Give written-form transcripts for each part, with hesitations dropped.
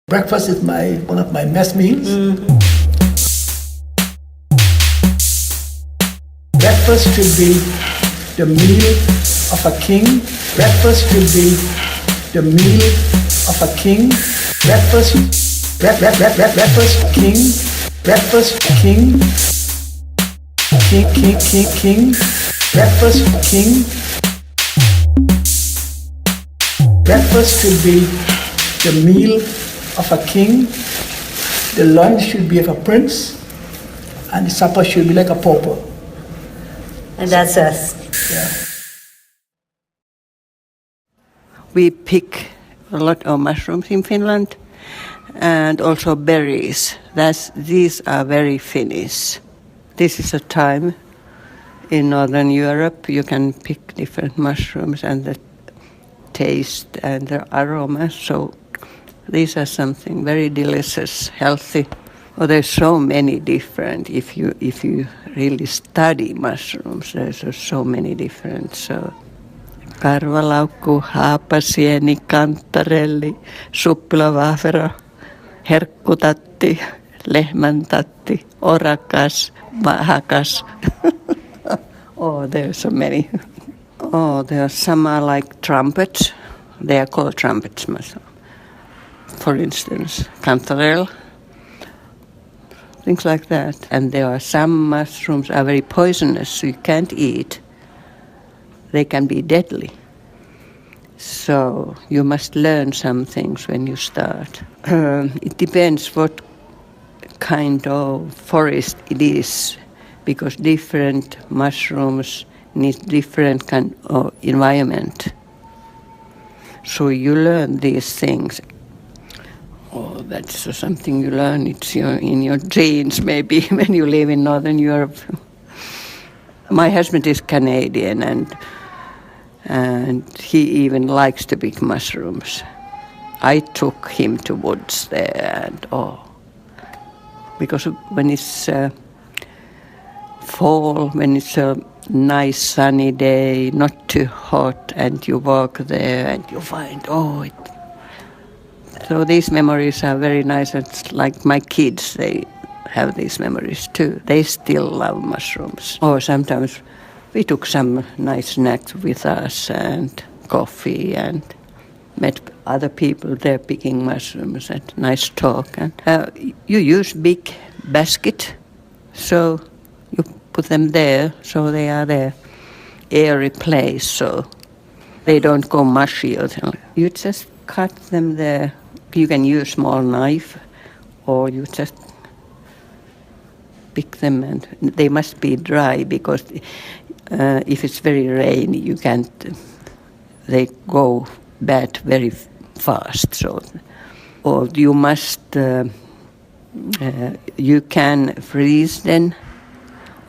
Breakfast is one of my best meals. Breakfast should be the meal of a king. Breakfast should be the meal of a king. Breakfast, king. Breakfast, king. King. Breakfast, king. Breakfast should be the meal of a king. The lunch should be of a prince, and the supper should be like a pauper. And that's us. Yeah. We pick a lot of mushrooms in Finland, and also berries. These are very Finnish. This is a time in Northern Europe you can pick different mushrooms and the taste and the aroma. So these are something very delicious, healthy. Oh, there's so many different. If you really study mushrooms, there's so many different. So karvalaukku, haapasieni, kantarelli, suppilavahvero, herkkutatti, lehmäntatti, orakas, mahakas. Oh, there's so many. Oh, there are some are like trumpets. They are called trumpets. For instance, cantarelle, things like that. And there are some mushrooms are very poisonous, so you can't eat. They can be deadly. So you must learn some things when you start. It depends what kind of forest it is, because different mushrooms need different kind of environment. So you learn these things. Oh, that's something you learn. It's in your genes, maybe, when you live in Northern Europe. My husband is Canadian, and he even likes to pick mushrooms. I took him to woods there, and because when it's fall, when it's a nice sunny day, not too hot, and you walk there and you find, so these memories are very nice. It's like my kids, they have these memories too. They still love mushrooms. Or sometimes we took some nice snacks with us and coffee and met other people there picking mushrooms and nice talk. And you use big basket, so you put them there, so they are there, airy place, so they don't go mushy. You just cut them there. You can use small knife, or you just pick them, and they must be dry, because if it's very rainy, you can't. They go bad very fast. So, or you must. You can freeze them,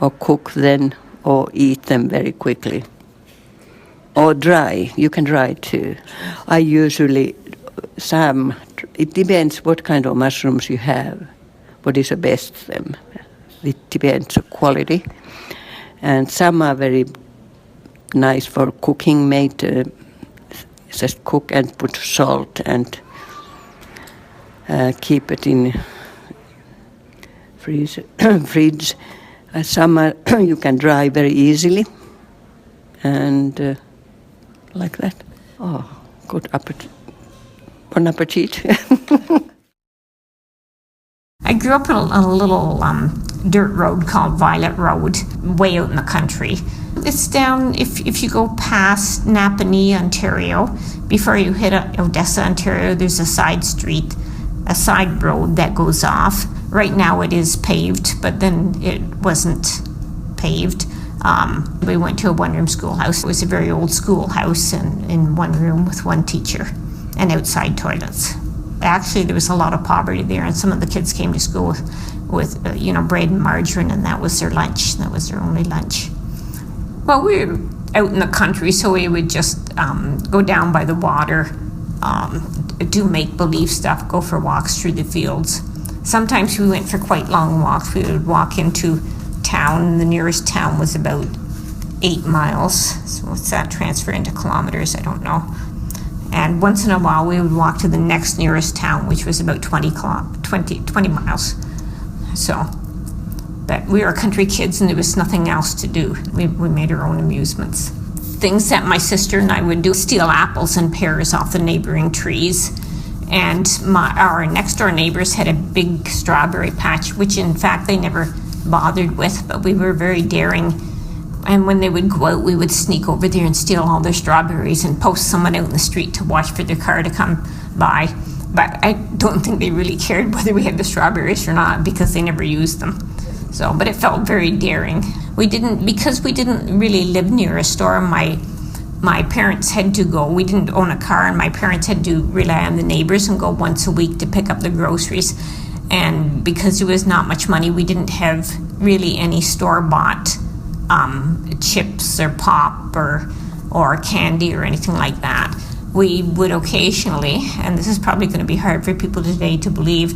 or cook them, or eat them very quickly. Or dry. You can dry too. I usually it depends what kind of mushrooms you have, what is the best for them. It depends on quality. And some are very nice for cooking, made just cook and put salt and keep it in fridge. Some are you can dry very easily, and like that. Oh, good appetite. Bon appetit. I grew up on a little dirt road called Violet Road, way out in the country. It's down, if you go past Napanee, Ontario, before you hit Odessa, Ontario, there's a side street, a side road that goes off. Right now it is paved, but then it wasn't paved. We went to a one-room schoolhouse. It was a very old schoolhouse in one room with one teacher and outside toilets. Actually, there was a lot of poverty there, and some of the kids came to school with bread and margarine, and that was their lunch. That was their only lunch. Well, we were out in the country, so we would just go down by the water, do make-believe stuff, go for walks through the fields. Sometimes we went for quite long walks. We would walk into town, and the nearest town was about 8 miles. So what's that transfer into kilometers? I don't know. And once in a while, we would walk to the next nearest town, which was about 20 miles. So, but we were country kids and there was nothing else to do. We made our own amusements. Things that my sister and I would do, steal apples and pears off the neighboring trees. And our next door neighbors had a big strawberry patch, which in fact they never bothered with, but we were very daring. And when they would go out, we would sneak over there and steal all their strawberries and post someone out in the street to watch for their car to come by. But I don't think they really cared whether we had the strawberries or not, because they never used them. So, but it felt very daring. Because we didn't really live near a store, my parents had to go. We didn't own a car, and my parents had to rely on the neighbors and go once a week to pick up the groceries. And because there was not much money, we didn't have really any store-bought chips or pop or candy or anything like that. We would occasionally, and this is probably going to be hard for people today to believe,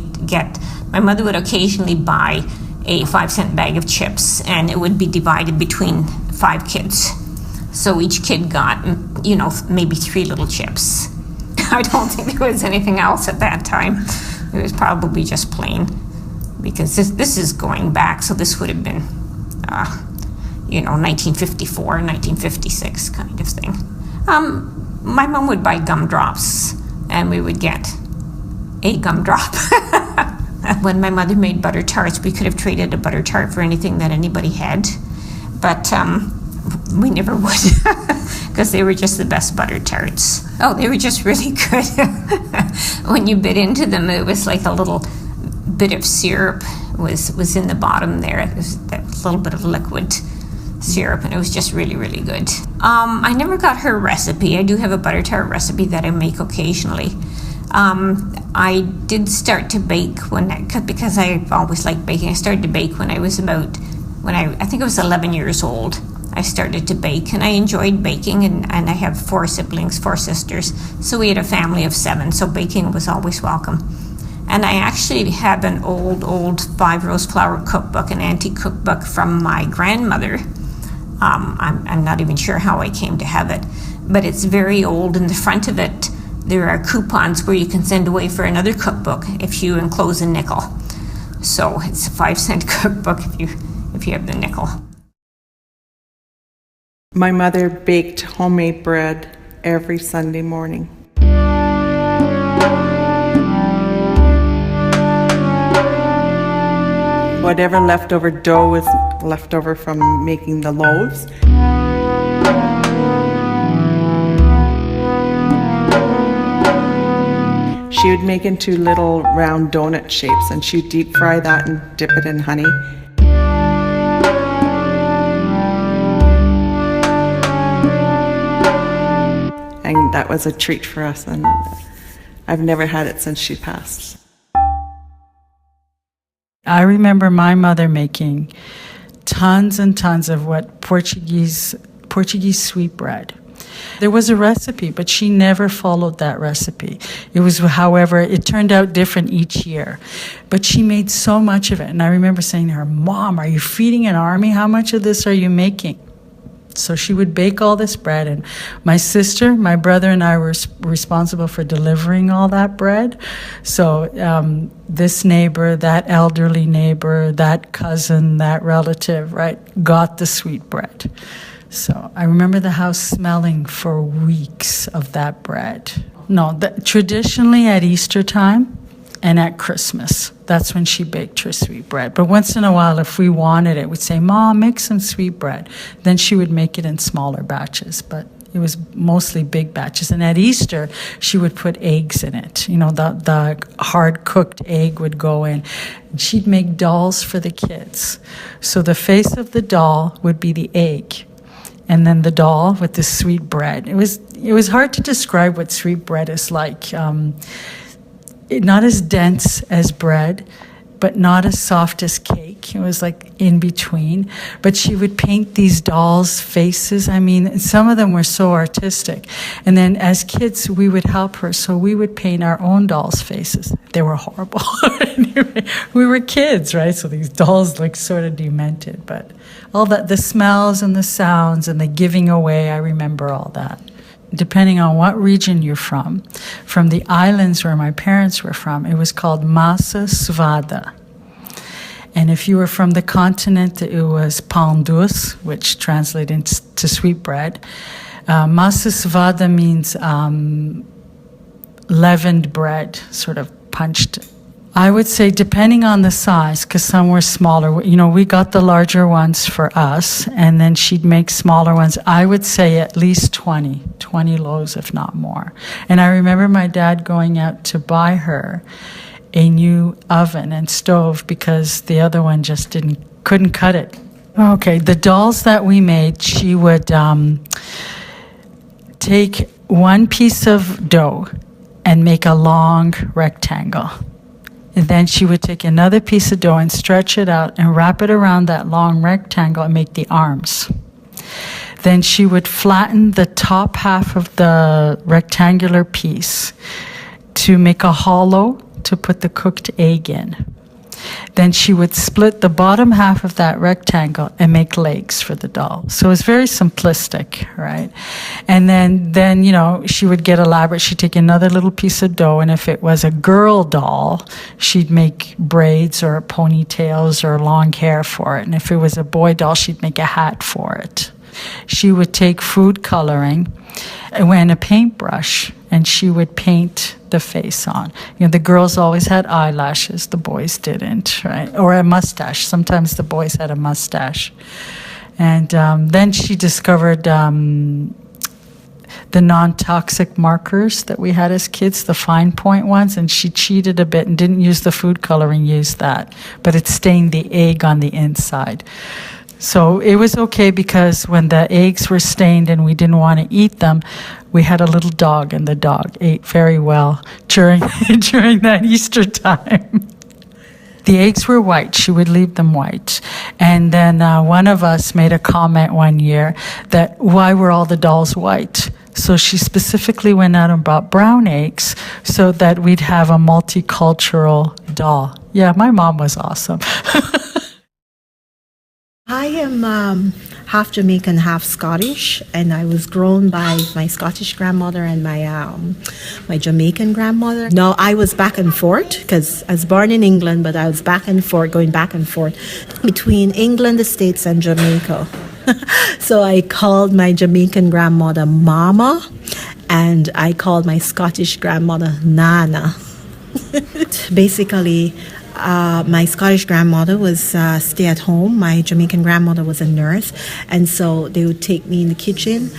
my mother would occasionally buy a 5-cent bag of chips, and it would be divided between 5 kids. So each kid got, maybe 3 little chips. I don't think there was anything else at that time. It was probably just plain, because this is going back, so this would have been 1954, 1956 kind of thing. My mom would buy gumdrops, and we would get a gumdrop. When my mother made butter tarts, we could have traded a butter tart for anything that anybody had, but we never would, because they were just the best butter tarts. Oh, they were just really good. When you bit into them, it was like a little bit of syrup was in the bottom there. It was that little bit of liquid syrup, and it was just really, really good. I never got her recipe. I do have a butter tart recipe that I make occasionally. I did start to bake because I always liked baking. I started to bake when I think I was 11 years old. I started to bake, and I enjoyed baking, and I have 4 siblings, 4 sisters, so we had a family of 7, so baking was always welcome. And I actually have an old 5-rose flour cookbook, an antique cookbook from my grandmother. I'm not even sure how I came to have it, but it's very old. In the front of it, there are coupons where you can send away for another cookbook if you enclose a nickel. So it's a 5-cent cookbook if you have the nickel. My mother baked homemade bread every Sunday morning. Whatever leftover dough was left over from making the loaves. She would make into little round donut shapes, and she'd deep fry that and dip it in honey. And that was a treat for us, and I've never had it since she passed. I remember my mother making tons and tons of what Portuguese sweetbread. There was a recipe, but she never followed that recipe. It was, however, it turned out different each year. But she made so much of it. And I remember saying to her, "Mom, are you feeding an army? How much of this are you making?" So she would bake all this bread, and my sister, my brother, and I were responsible for delivering all that bread. So this neighbor, that elderly neighbor, that cousin, that relative, right, got the sweet bread. So I remember the house smelling for weeks of that bread. No, traditionally at Easter time and at Christmas, that's when she baked her sweet bread. But once in a while, if we wanted it, we'd say, "Mom, make some sweet bread." Then she would make it in smaller batches, but it was mostly big batches. And at Easter, she would put eggs in it. You know, the hard-cooked egg would go in. And she'd make dolls for the kids. So the face of the doll would be the egg, and then the doll with the sweet bread. It was hard to describe what sweet bread is like. Not as dense as bread, but not as soft as cake. It was like in between. But she would paint these dolls' faces. I mean, some of them were so artistic. And then as kids, we would help her. So we would paint our own dolls' faces. They were horrible. We were kids, right? So these dolls looked sort of demented. But all that, the smells and the sounds and the giving away, I remember all that. depending on what region you're from the islands where my parents were from, it was called masa svada. And if you were from the continent, it was pandus, which translates into sweetbread. Masa svada means leavened bread, sort of punched. I would say depending on the size, because some were smaller. You know, we got the larger ones for us, and then she'd make smaller ones. I would say at least 20 loaves, if not more. And I remember my dad going out to buy her a new oven and stove because the other one just couldn't cut it. Okay, the dolls that we made, she would take one piece of dough and make a long rectangle. And then she would take another piece of dough and stretch it out and wrap it around that long rectangle and make the arms. Then she would flatten the top half of the rectangular piece to make a hollow to put the cooked egg in. Then she would split the bottom half of that rectangle and make legs for the doll. So it's very simplistic, right? And then you know, she would get elaborate. She'd take another little piece of dough, and if it was a girl doll, she'd make braids or ponytails or long hair for it. And if it was a boy doll, she'd make a hat for it. She would take food coloring and a paintbrush, and she would paint the face on. You know, the girls always had eyelashes, the boys didn't, right? Or a mustache. Sometimes the boys had a mustache. And then she discovered the non-toxic markers that we had as kids, the fine point ones, and she cheated a bit and didn't use the food coloring, used that. But it stained the egg on the inside. So it was okay because when the eggs were stained and we didn't want to eat them, we had a little dog, and the dog ate very well during that Easter time. The eggs were white. She would leave them white. And then one of us made a comment one year that why were all the dolls white? So she specifically went out and bought brown eggs so that we'd have a multicultural doll. Yeah, my mom was awesome. I am half Jamaican, half Scottish, and I was grown by my Scottish grandmother and my Jamaican grandmother. No, I was back and forth because I was born in England, but I was going back and forth between England, the States, and Jamaica. So I called my Jamaican grandmother Mama, and I called my Scottish grandmother Nana. Basically, my Scottish grandmother was stay at home. My Jamaican grandmother was a nurse. And so they would take me in the kitchen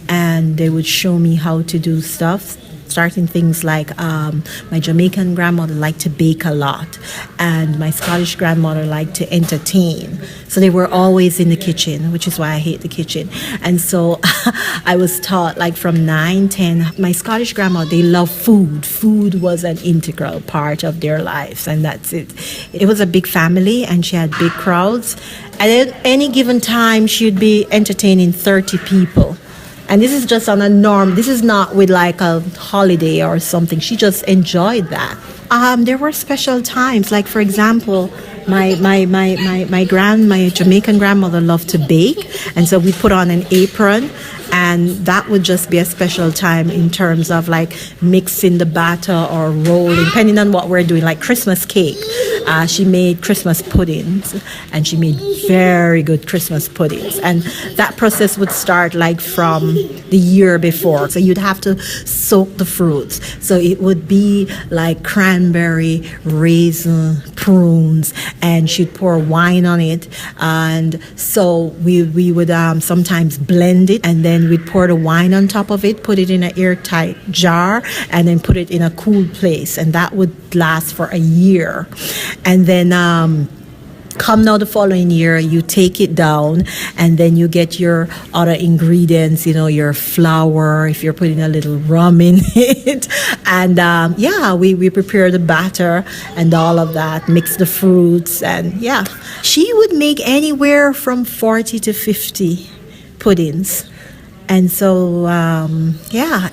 and they would show me how to do stuff, starting things like my Jamaican grandmother liked to bake a lot and my Scottish grandmother liked to entertain. So they were always in the kitchen, which is why I hate the kitchen. And so I was taught like from 9, 10, my Scottish grandma, they love food. Food was an integral part of their lives, and that's it. It was a big family and she had big crowds. And at any given time, she'd be entertaining 30 people. And this is just on a norm. This is not with like a holiday or something. She just enjoyed that. There were special times, like for example, my Jamaican grandmother loved to bake, and so we put on an apron, and that would just be a special time in terms of like mixing the batter or rolling, depending on what we're doing, like Christmas cake. She made Christmas puddings, and she made very good Christmas puddings. And that process would start like from the year before. So you'd have to soak the fruits. So it would be like cranberry, raisin, prunes, and she'd pour wine on it. And so we would sometimes blend it, and then we'd pour the wine on top of it, put it in an airtight jar, and then put it in a cool place. And that would last for a year. And then come now the following year, you take it down, and then you get your other ingredients, you know, your flour, if you're putting a little rum in it. And we prepare the batter and all of that, mix the fruits, and yeah. She would make anywhere from 40 to 50 puddings. And so,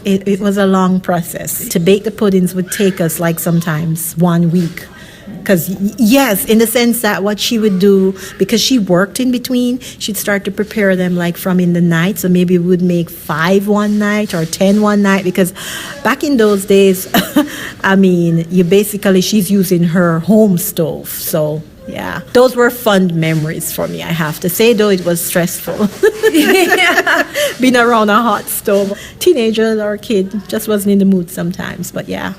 it was a long process. To bake the puddings would take us like sometimes 1 week. Because, yes, in the sense that what she would do, because she worked in between, she'd start to prepare them like from in the night. So maybe we would make 5 one night or 10 one night. Because back in those days, I mean, she's using her home stove. So, yeah, those were fun memories for me, I have to say, though it was stressful. Being around a hot stove. Teenagers or kid just wasn't in the mood sometimes, but yeah.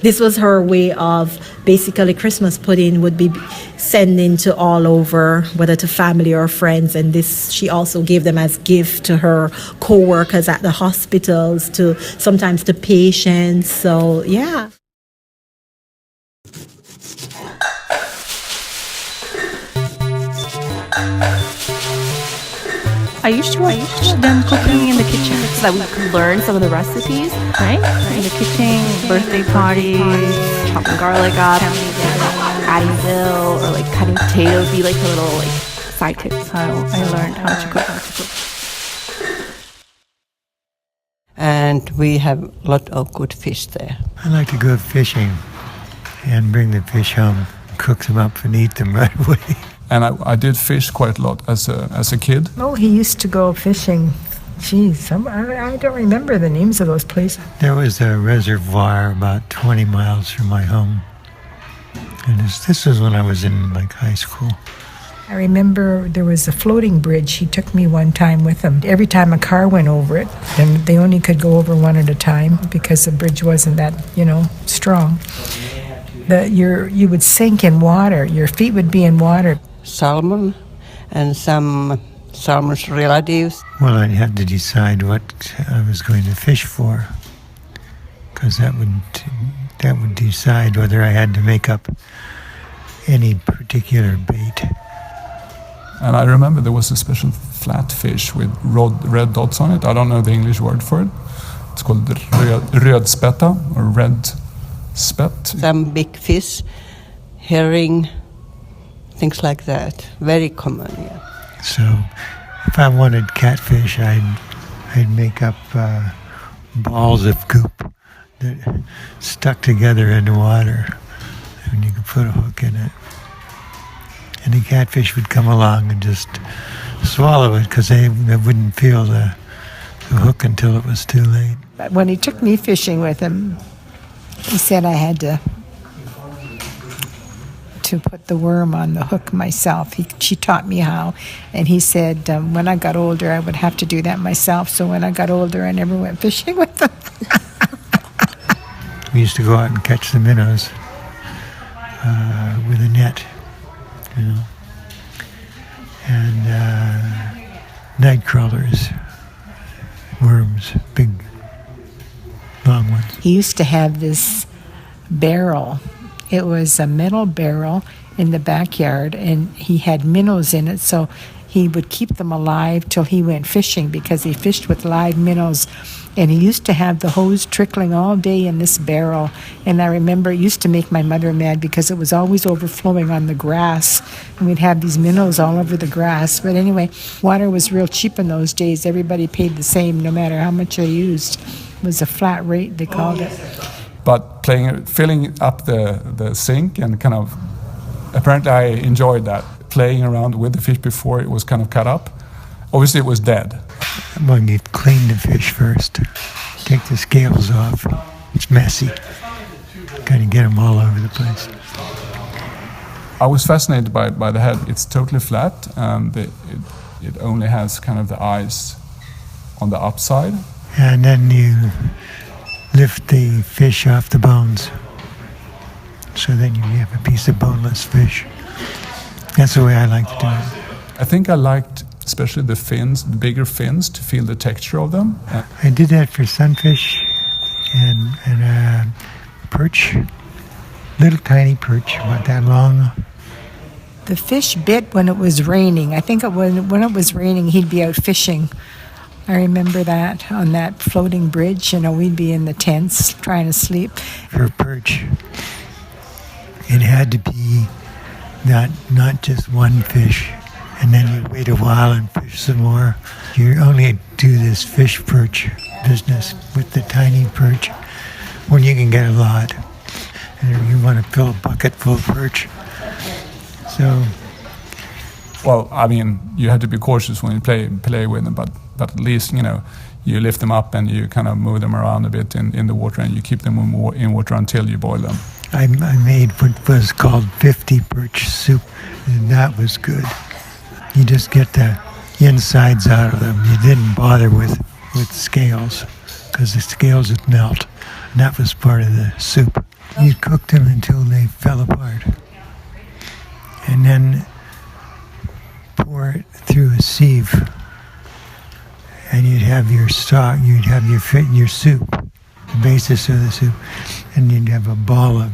This was her way of basically Christmas pudding would be sending to all over, whether to family or friends, and this she also gave them as gift to her co-workers at the hospitals, to sometimes to patients. So yeah. I used to watch them cooking in the kitchen so that we could learn some of the recipes, right? In the kitchen, birthday parties, chopping garlic up, adding dill, or like cutting potatoes, be like a little like side tip. So I learned how to cook. And we have a lot of good fish there. I like to go fishing and bring the fish home, cook them up and eat them right away. And I did fish quite a lot as a kid. Oh, he used to go fishing. Geez, I don't remember the names of those places. There was a reservoir about 20 miles from my home. And this was when I was in like high school. I remember there was a floating bridge. He took me one time with him. Every time a car went over it, and they only could go over one at a time because the bridge wasn't that, strong. You would sink in water. Your feet would be in water. Salmon and some salmon's relatives. Well, I had to decide what I was going to fish for, because that would decide whether I had to make up any particular bait. And I remember there was a special flatfish with red dots on it. I don't know the English word for it. It's called rödspetta or red spet. Some big fish, herring, things like that. Very common, yeah. So if I wanted catfish, I'd make up balls of goop that stuck together in the water, and you could put a hook in it. And the catfish would come along and just swallow it because they wouldn't feel the hook until it was too late. But when he took me fishing with him, he said I had to put the worm on the hook myself. She taught me how, and he said when I got older I would have to do that myself. So when I got older I never went fishing with him. We used to go out and catch the minnows with a net, and night crawlers, worms, big, long ones. He used to have this barrel. It was a metal barrel in the backyard, and he had minnows in it, so he would keep them alive till he went fishing, because he fished with live minnows. And he used to have the hose trickling all day in this barrel. And I remember it used to make my mother mad because it was always overflowing on the grass. And we'd have these minnows all over the grass. But anyway, water was real cheap in those days. Everybody paid the same no matter how much they used. It was a flat rate, they called it. But filling up the sink and kind of, apparently I enjoyed that, playing around with the fish before it was kind of cut up. Obviously it was dead. Well, you clean the fish first, take the scales off. It's messy. Kind of get them all over the place. I was fascinated by the head. It's totally flat, and it only has kind of the eyes on the upside. And then you lift the fish off the bones. So then you have a piece of boneless fish. That's the way I like to do it. I think I liked especially the fins, the bigger fins, to feel the texture of them. I did that for sunfish and perch, little tiny perch, about that long. The fish bit when it was raining. I think when it was raining, he'd be out fishing. I remember that on that floating bridge. We'd be in the tents trying to sleep. For perch, it had to be not just one fish, and then you wait a while and fish some more. You only do this fish perch business with the tiny perch when you can get a lot. and you want to fill a bucket full of perch. So, Well, I mean, you have to be cautious when you play with them, but at least, you know, you lift them up and you kind of move them around a bit in the water, and you keep them in water until you boil them. I made what was called 50 perch soup, and that was good. You just get the insides out of them. You didn't bother with scales, because the scales would melt, and that was part of the soup. You cooked them until they fell apart, and then pour it through a sieve, and you'd have your stock, you'd have your soup, the basis of the soup, and you'd have a ball of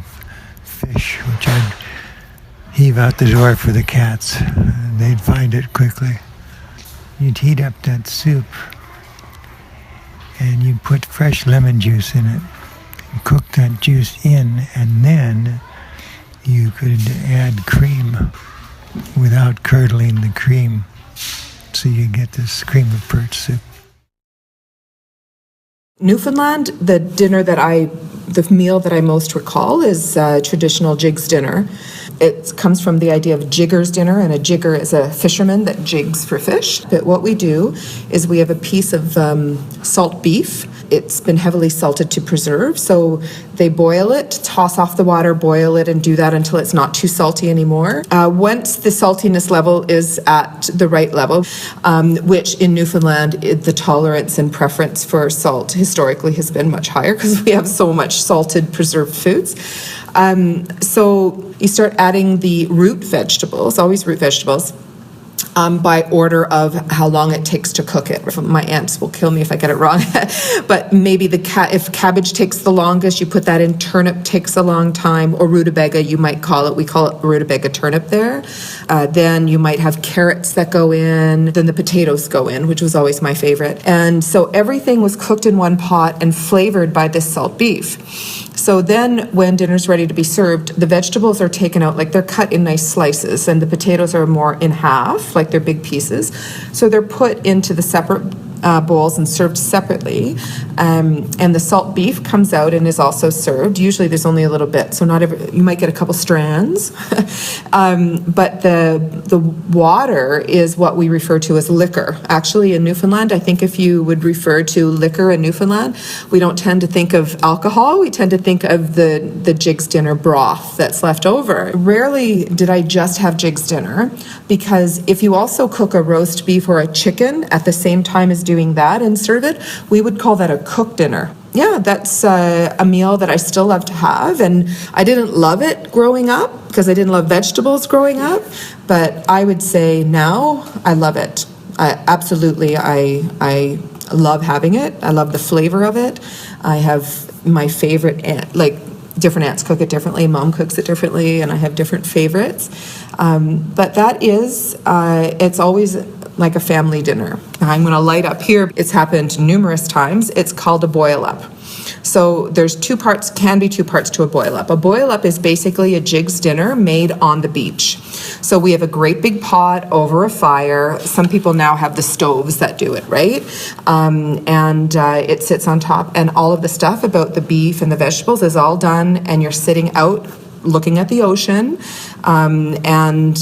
fish, which I'd heave out the door for the cats, and they'd find it quickly. You'd heat up that soup, and you'd put fresh lemon juice in it, and cook that juice in, and then you could add cream without curdling the cream, so you get this cream of perch soup. Newfoundland, the meal that I most recall is traditional jigs dinner. It comes from the idea of jigger's dinner, and a jigger is a fisherman that jigs for fish. But what we do is we have a piece of salt beef. It's been heavily salted to preserve, so they boil it, toss off the water, boil it, and do that until it's not too salty anymore. Once the saltiness level is at the right level, which in Newfoundland, the tolerance and preference for salt historically has been much higher because we have so much salted preserved foods. So you start adding the root vegetables, always root vegetables, by order of how long it takes to cook it. My aunts will kill me if I get it wrong, but maybe if cabbage takes the longest, you put that in. Turnip takes a long time, or rutabaga, you might call it. We call it rutabaga turnip there. Then you might have carrots that go in. Then the potatoes go in, which was always my favorite. And so everything was cooked in one pot and flavored by this salt beef. So then when dinner's ready to be served, the vegetables are taken out, like they're cut in nice slices, and the potatoes are more in half, like they're big pieces. So they're put into the separate bowls and served separately. And the salt beef comes out and is also served. Usually there's only a little bit, so you might get a couple strands. But the water is what we refer to as liquor. Actually, in Newfoundland, I think if you would refer to liquor in Newfoundland, we don't tend to think of alcohol. We tend to think of the Jigs dinner broth that's left over. Rarely did I just have Jigs dinner, because if you also cook a roast beef or a chicken at the same time as doing that and serve it, we would call that a cooked dinner. Yeah, that's a meal that I still love to have, and I didn't love it growing up because I didn't love vegetables growing up, but I would say now I love it. I love having it. I love the flavor of it. I have my favorite aunt, like different aunts cook it differently, mom cooks it differently, and I have different favorites. But that is, it's always like a family dinner. I'm going to light up here. It's happened numerous times. It's called a boil up. So there's can be two parts to a boil up. A boil up is basically a Jigs dinner made on the beach. So we have a great big pot over a fire. Some people now have the stoves that do it, right? And it sits on top, and all of the stuff about the beef and the vegetables is all done, and you're sitting out looking at the ocean, and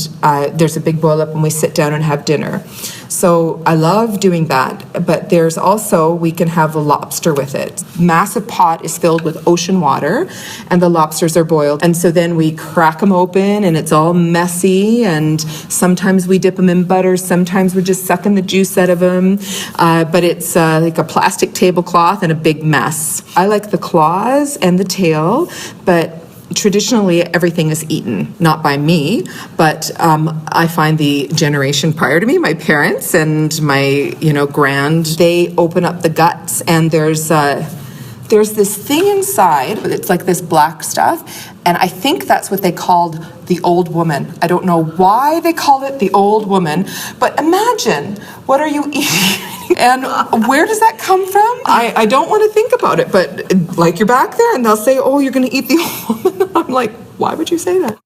there's a big boil up, and we sit down and have dinner. So I love doing that, but there's also, we can have a lobster with it. Massive pot is filled with ocean water, and the lobsters are boiled. And so then we crack them open, and it's all messy, and sometimes we dip them in butter, sometimes we're just sucking the juice out of them, but it's like a plastic tablecloth and a big mess. I like the claws and the tail, but traditionally everything is eaten, not by me, but I find the generation prior to me, my parents and my grand, they open up the guts, and there's this thing inside. It's like this black stuff, and I think that's what they called the old woman. I don't know why they called it the old woman, but imagine, what are you eating? And where does that come from? I don't want to think about it, but like, you're back there and they'll say, oh, you're going to eat the old woman. I'm like, why would you say that?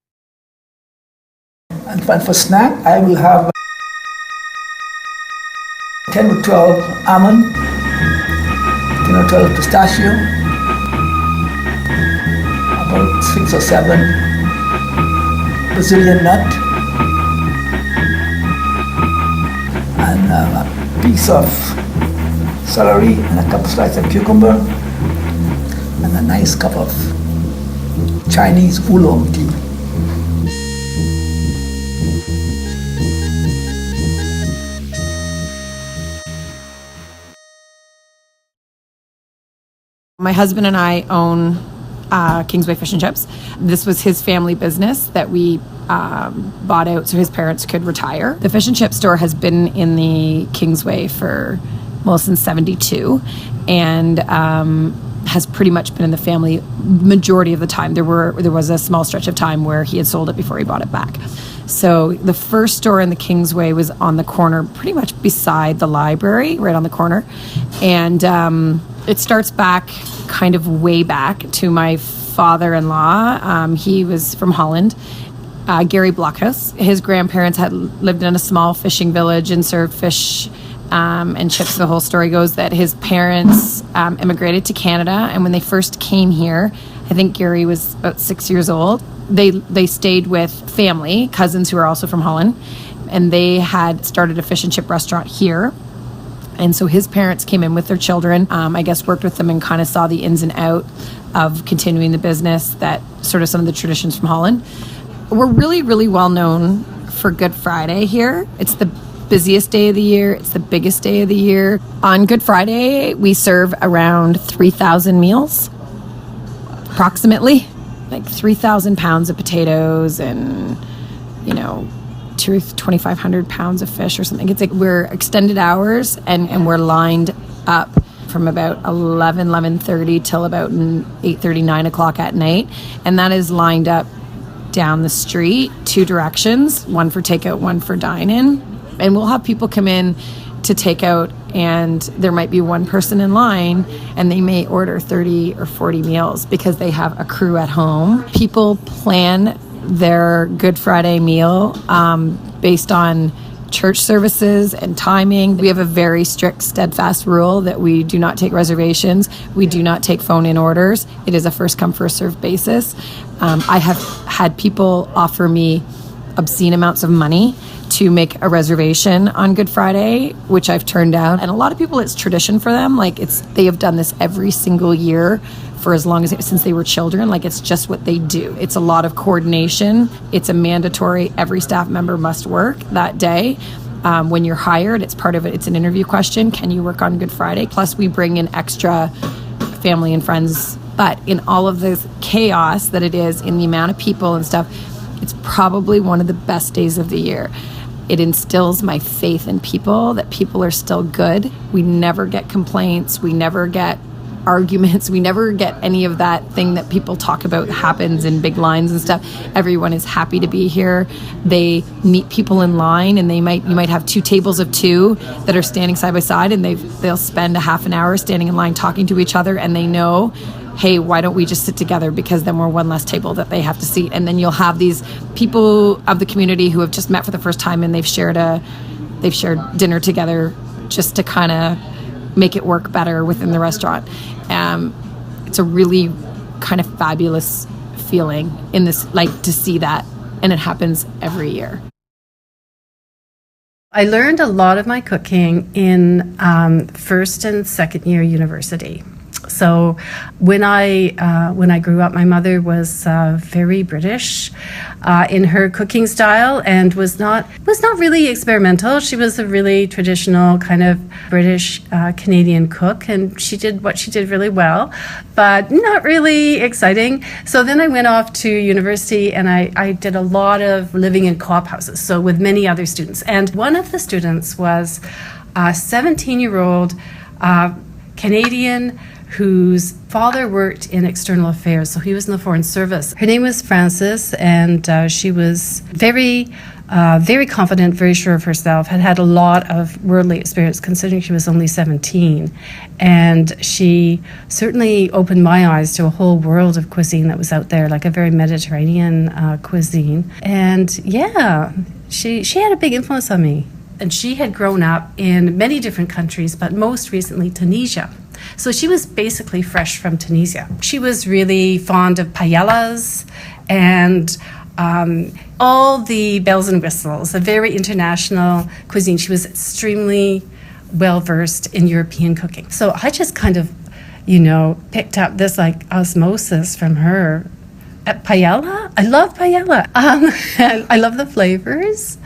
And for snack, I will have 10 to 12 almond, 10 or 12 pistachio, about 6 or 7 Brazilian nut, and a piece of celery, and a couple slices of cucumber, and a nice cup of Chinese oolong tea. My husband and I own Kingsway Fish and Chips. This was his family business that we bought out so his parents could retire. The fish and chip store has been in the Kingsway for, well, since 72, and has pretty much been in the family majority of the time. There was a small stretch of time where he had sold it before he bought it back. So the first store in the Kingsway was on the corner, pretty much beside the library, right on the corner. And it starts back, kind of way back, to my father-in-law. He was from Holland, Gary Blockhouse. His grandparents had lived in a small fishing village and served fish and chips. The whole story goes that his parents immigrated to Canada, and when they first came here, I think Gary was about 6 years old. They stayed with family, cousins who are also from Holland, and they had started a fish and chip restaurant here. And so his parents came in with their children, I guess worked with them and kind of saw the ins and out of continuing the business, that sort of some of the traditions from Holland. We're really, really well known for Good Friday here. It's the busiest day of the year. It's the biggest day of the year. On Good Friday, we serve around 3,000 meals, approximately. Like 3,000 pounds of potatoes and, 2,500 pounds of fish or something. It's like we're extended hours and we're lined up from about 11:30 till about 8:30, 9 o'clock at night. And that is lined up down the street, 2 directions, one for takeout, one for dine-in. And we'll have people come in to take out, and there might be one person in line and they may order 30 or 40 meals because they have a crew at home. People plan their Good Friday meal based on church services and timing. We have a very strict, steadfast rule that we do not take reservations. We do not take phone-in orders. It is a first-come, first-served basis. I have had people offer me obscene amounts of money to make a reservation on Good Friday, which I've turned down. And a lot of people, it's tradition for them. Like they have done this every single year for as long as since they were children. Like it's just what they do. It's a lot of coordination. It's a mandatory, every staff member must work that day. When you're hired, it's part of it. It's an interview question. Can you work on Good Friday? Plus we bring in extra family and friends. But in all of this chaos that it is, in the amount of people and stuff, it's probably one of the best days of the year. It instills my faith in people, that people are still good. We never get complaints. We never get arguments. We never get any of that thing that people talk about happens in big lines and stuff. Everyone is happy to be here. They meet people in line, and you might have 2 tables of 2 that are standing side by side, and they'll spend a half an hour standing in line talking to each other, and they know, hey, why don't we just sit together, because then we're one less table that they have to seat. And then you'll have these people of the community who have just met for the first time, and they've shared dinner together just to kind of make it work better within the restaurant. It's a really kind of fabulous feeling in this, like, to see that, and it happens every year. I learned a lot of my cooking in first and second year university. So when I grew up, my mother was very British in her cooking style, and was not really experimental. She was a really traditional kind of British Canadian cook, and she did what she did really well, but not really exciting. So then I went off to university, and I did a lot of living in co-op houses, so with many other students. And one of the students was a 17-year-old Canadian whose father worked in external affairs, so he was in the Foreign Service. Her name was Frances, and she was very confident, very sure of herself, had a lot of worldly experience considering she was only 17. And she certainly opened my eyes to a whole world of cuisine that was out there, like a very Mediterranean cuisine. And yeah, she had a big influence on me. And she had grown up in many different countries, but most recently Tunisia. So she was basically fresh from Tunisia. She was really fond of paellas and all the bells and whistles, a very international cuisine. She was extremely well-versed in European cooking. So I just kind of, picked up this like osmosis from her. Paella? I love paella. And I love the flavors.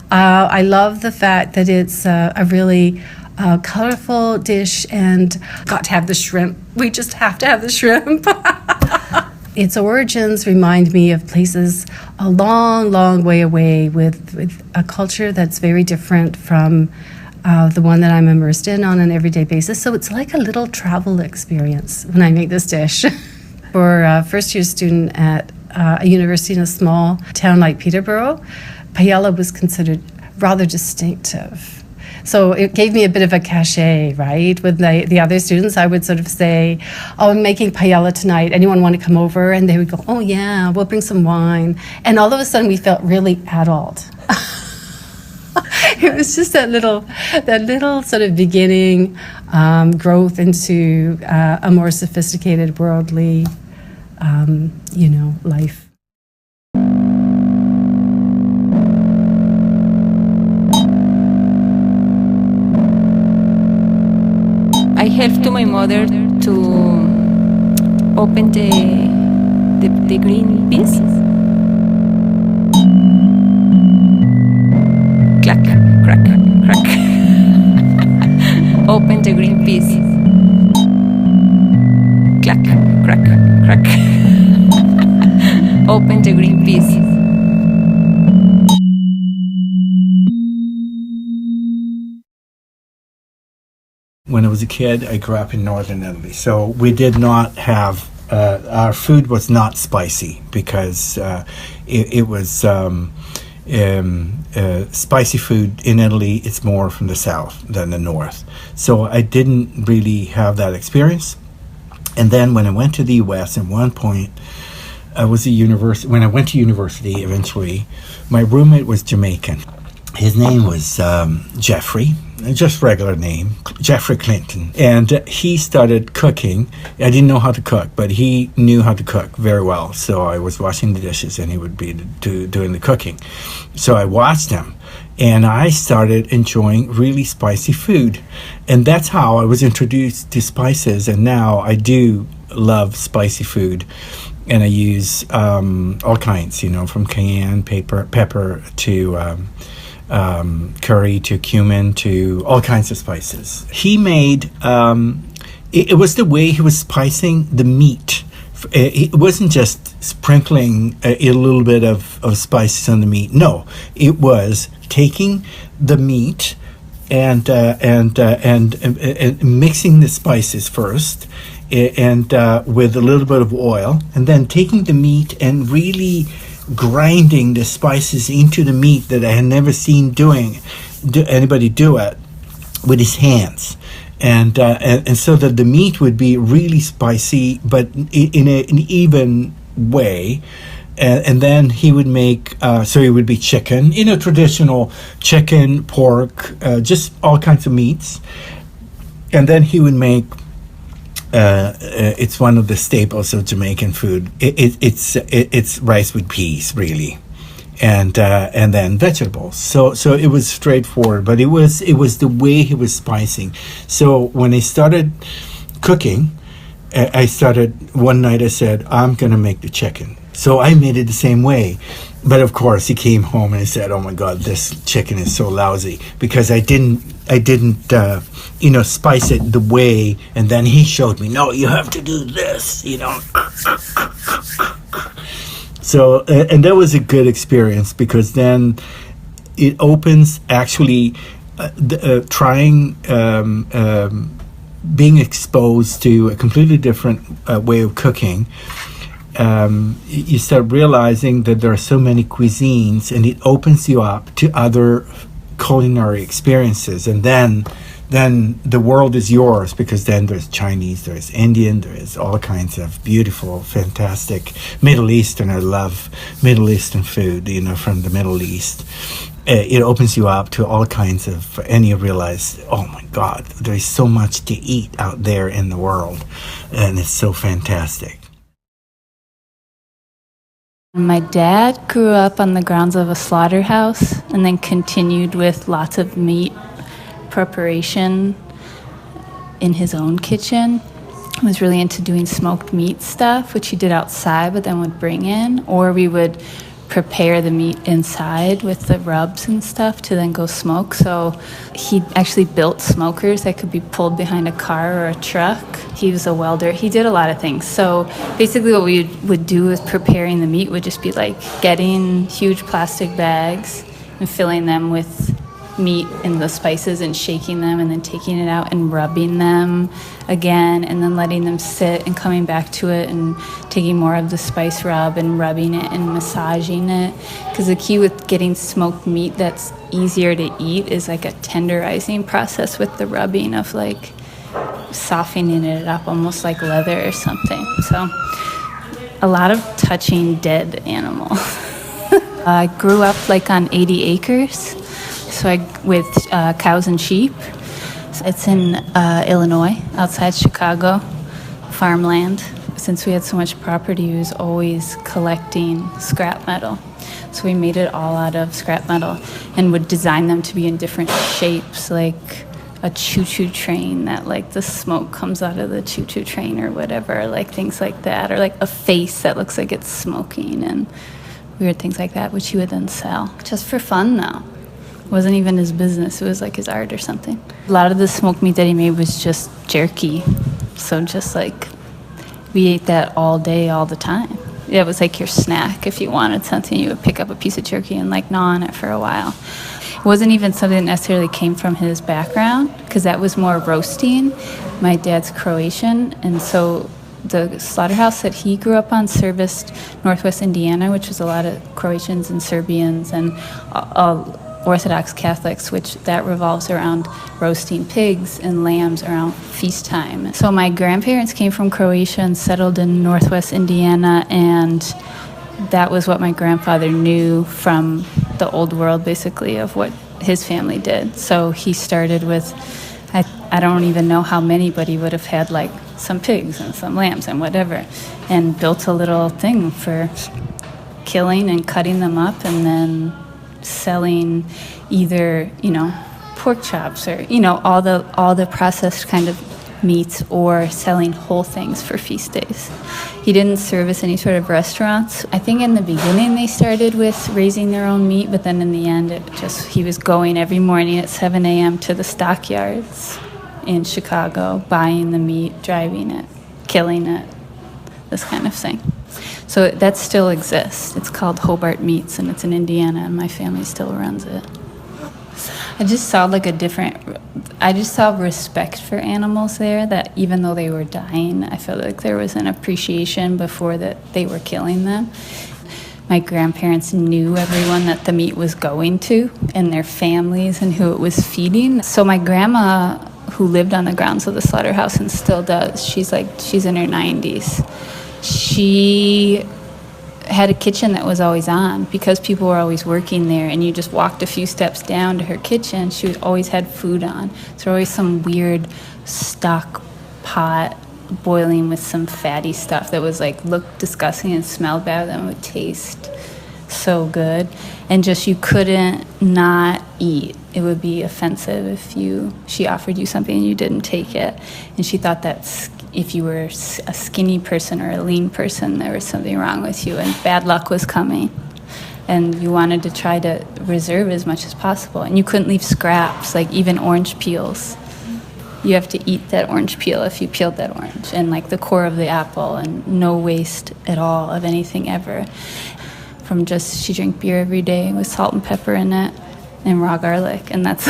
I love the fact that it's a really colorful dish, and got to have the shrimp. We just have to have the shrimp. Its origins remind me of places a long, long way away with a culture that's very different from the one that I'm immersed in on an everyday basis. So it's like a little travel experience when I make this dish. For a first-year student at a university in a small town like Peterborough, paella was considered rather distinctive. So it gave me a bit of a cachet, right? With the other students, I would sort of say, I'm making paella tonight. Anyone want to come over? And they would go, oh yeah, we'll bring some wine. And all of a sudden we felt really adult. It was just that little sort of beginning growth into a more sophisticated, worldly, life. I helped to my mother to open the green peas. Clack, crack, crack. Open the green peas. Clack, crack, crack. Open the green peas. When I was a kid, I grew up in northern Italy, so we did not have, our food was not spicy because it was spicy food in Italy. It's more from the south than the north. So I didn't really have that experience. And then when I went to the US, at one point, when I went to university eventually, my roommate was Jamaican. His name was Jeffrey, just regular name, Jeffrey Clinton. And he started cooking. I didn't know how to cook, but he knew how to cook very well. So I was washing the dishes and he would be doing the cooking. So I watched him and I started enjoying really spicy food. And that's how I was introduced to spices. And now I do love spicy food. And I use all kinds, from cayenne pepper to curry to cumin to all kinds of spices. He made, it was the way he was spicing the meat. It wasn't just sprinkling a little bit of spices on the meat. No, it was taking the meat and mixing the spices first, and with a little bit of oil, and then taking the meat and really grinding the spices into the meat that I had never seen anybody do it with his hands, and so that the meat would be really spicy, but in an even way. And then he would make, so it would be chicken, traditional chicken, pork, just all kinds of meats. And then he would make, it's one of the staples of Jamaican food. It's rice with peas, really, and then vegetables. So it was straightforward, but it was the way he was spicing. So when I started cooking, one night I said, I'm gonna make the chicken. So I made it the same way. But of course he came home and he said, oh my God, this chicken is so lousy, because I didn't spice it the way. And then he showed me, no, you have to do this, So, and that was a good experience, because then it opens actually trying, being exposed to a completely different way of cooking. You start realizing that there are so many cuisines, and it opens you up to other culinary experiences, and then the world is yours, because then there's Chinese, there's Indian, there's all kinds of beautiful, fantastic Middle Eastern. I love Middle Eastern food, from the Middle East, it opens you up to all kinds of, and you realize, oh my God, there's so much to eat out there in the world, and it's so fantastic. My dad grew up on the grounds of a slaughterhouse and then continued with lots of meat preparation in his own kitchen. He was really into doing smoked meat stuff, which he did outside but then would bring in, or we would prepare the meat inside with the rubs and stuff to then go smoke. So he actually built smokers that could be pulled behind a car or a truck. He was a welder. He did a lot of things. So basically what we would do with preparing the meat would just be like getting huge plastic bags and filling them with meat and the spices and shaking them and then taking it out and rubbing them again and then letting them sit and coming back to it and taking more of the spice rub and rubbing it and massaging it. Because the key with getting smoked meat that's easier to eat is like a tenderizing process with the rubbing of like softening it up almost like leather or something. So a lot of touching dead animals. I grew up like on 80 acres. So with cows and sheep. It's in Illinois, outside Chicago, farmland. Since we had so much property, we was always collecting scrap metal. So we made it all out of scrap metal and would design them to be in different shapes, like a choo-choo train that like the smoke comes out of the choo-choo train or whatever, like things like that, or like a face that looks like it's smoking and weird things like that, which he would then sell. Just for fun though. It wasn't even his business, it was like his art or something. A lot of the smoked meat that he made was just jerky. So just like, we ate that all day, all the time. It was like your snack. If you wanted something, you would pick up a piece of jerky and like gnaw on it for a while. It wasn't even something that necessarily came from his background, because that was more roasting. My dad's Croatian, and so the slaughterhouse that he grew up on serviced Northwest Indiana, which was a lot of Croatians and Serbians and Orthodox Catholics, which that revolves around roasting pigs and lambs around feast time. So my grandparents came from Croatia and settled in Northwest Indiana, and that was what my grandfather knew from the old world, basically, of what his family did. So he started with, I don't even know how many, but he would have had like some pigs and some lambs and whatever, and built a little thing for killing and cutting them up and then selling either, pork chops or, all the processed kind of meats, or selling whole things for feast days. He didn't service any sort of restaurants. I think in the beginning they started with raising their own meat, but then in the end he was going every morning at 7 a.m. to the stockyards in Chicago, buying the meat, driving it, killing it, this kind of thing. So that still exists. It's called Hobart Meats, and it's in Indiana, and my family still runs it. I just saw respect for animals there, that even though they were dying, I felt like there was an appreciation before that they were killing them. My grandparents knew everyone that the meat was going to, and their families, and who it was feeding. So my grandma, who lived on the grounds of the slaughterhouse and still does, she's in her 90s. She had a kitchen that was always on because people were always working there, and you just walked a few steps down to her kitchen. She always had food on. So always some weird stock pot boiling with some fatty stuff that was looked disgusting and smelled bad, and would taste so good. And just you couldn't not eat. It would be offensive if she offered you something and you didn't take it. And she thought that if you were a skinny person or a lean person, there was something wrong with you and bad luck was coming. And you wanted to try to reserve as much as possible. And you couldn't leave scraps, like even orange peels. You have to eat that orange peel if you peeled that orange, and the core of the apple, and no waste at all of anything ever. She drank beer every day with salt and pepper in it and raw garlic. And that's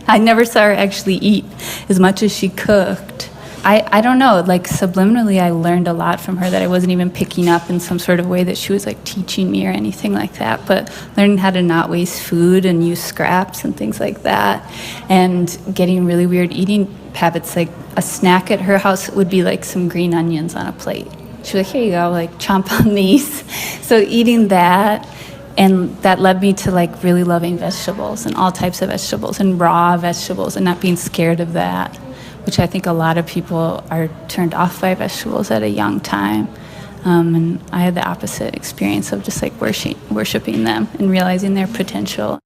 I never saw her actually eat as much as she cooked. I don't know, subliminally I learned a lot from her that I wasn't even picking up in some sort of way that she was teaching me or anything like that, but learning how to not waste food and use scraps and things like that, and getting really weird eating habits. A snack at her house would be some green onions on a plate. She'd be here you go, chomp on these. So eating that And that led me to like really loving vegetables and all types of vegetables and raw vegetables and not being scared of that, which I think a lot of people are turned off by vegetables at a young time. And I had the opposite experience of just like worshiping them and realizing their potential.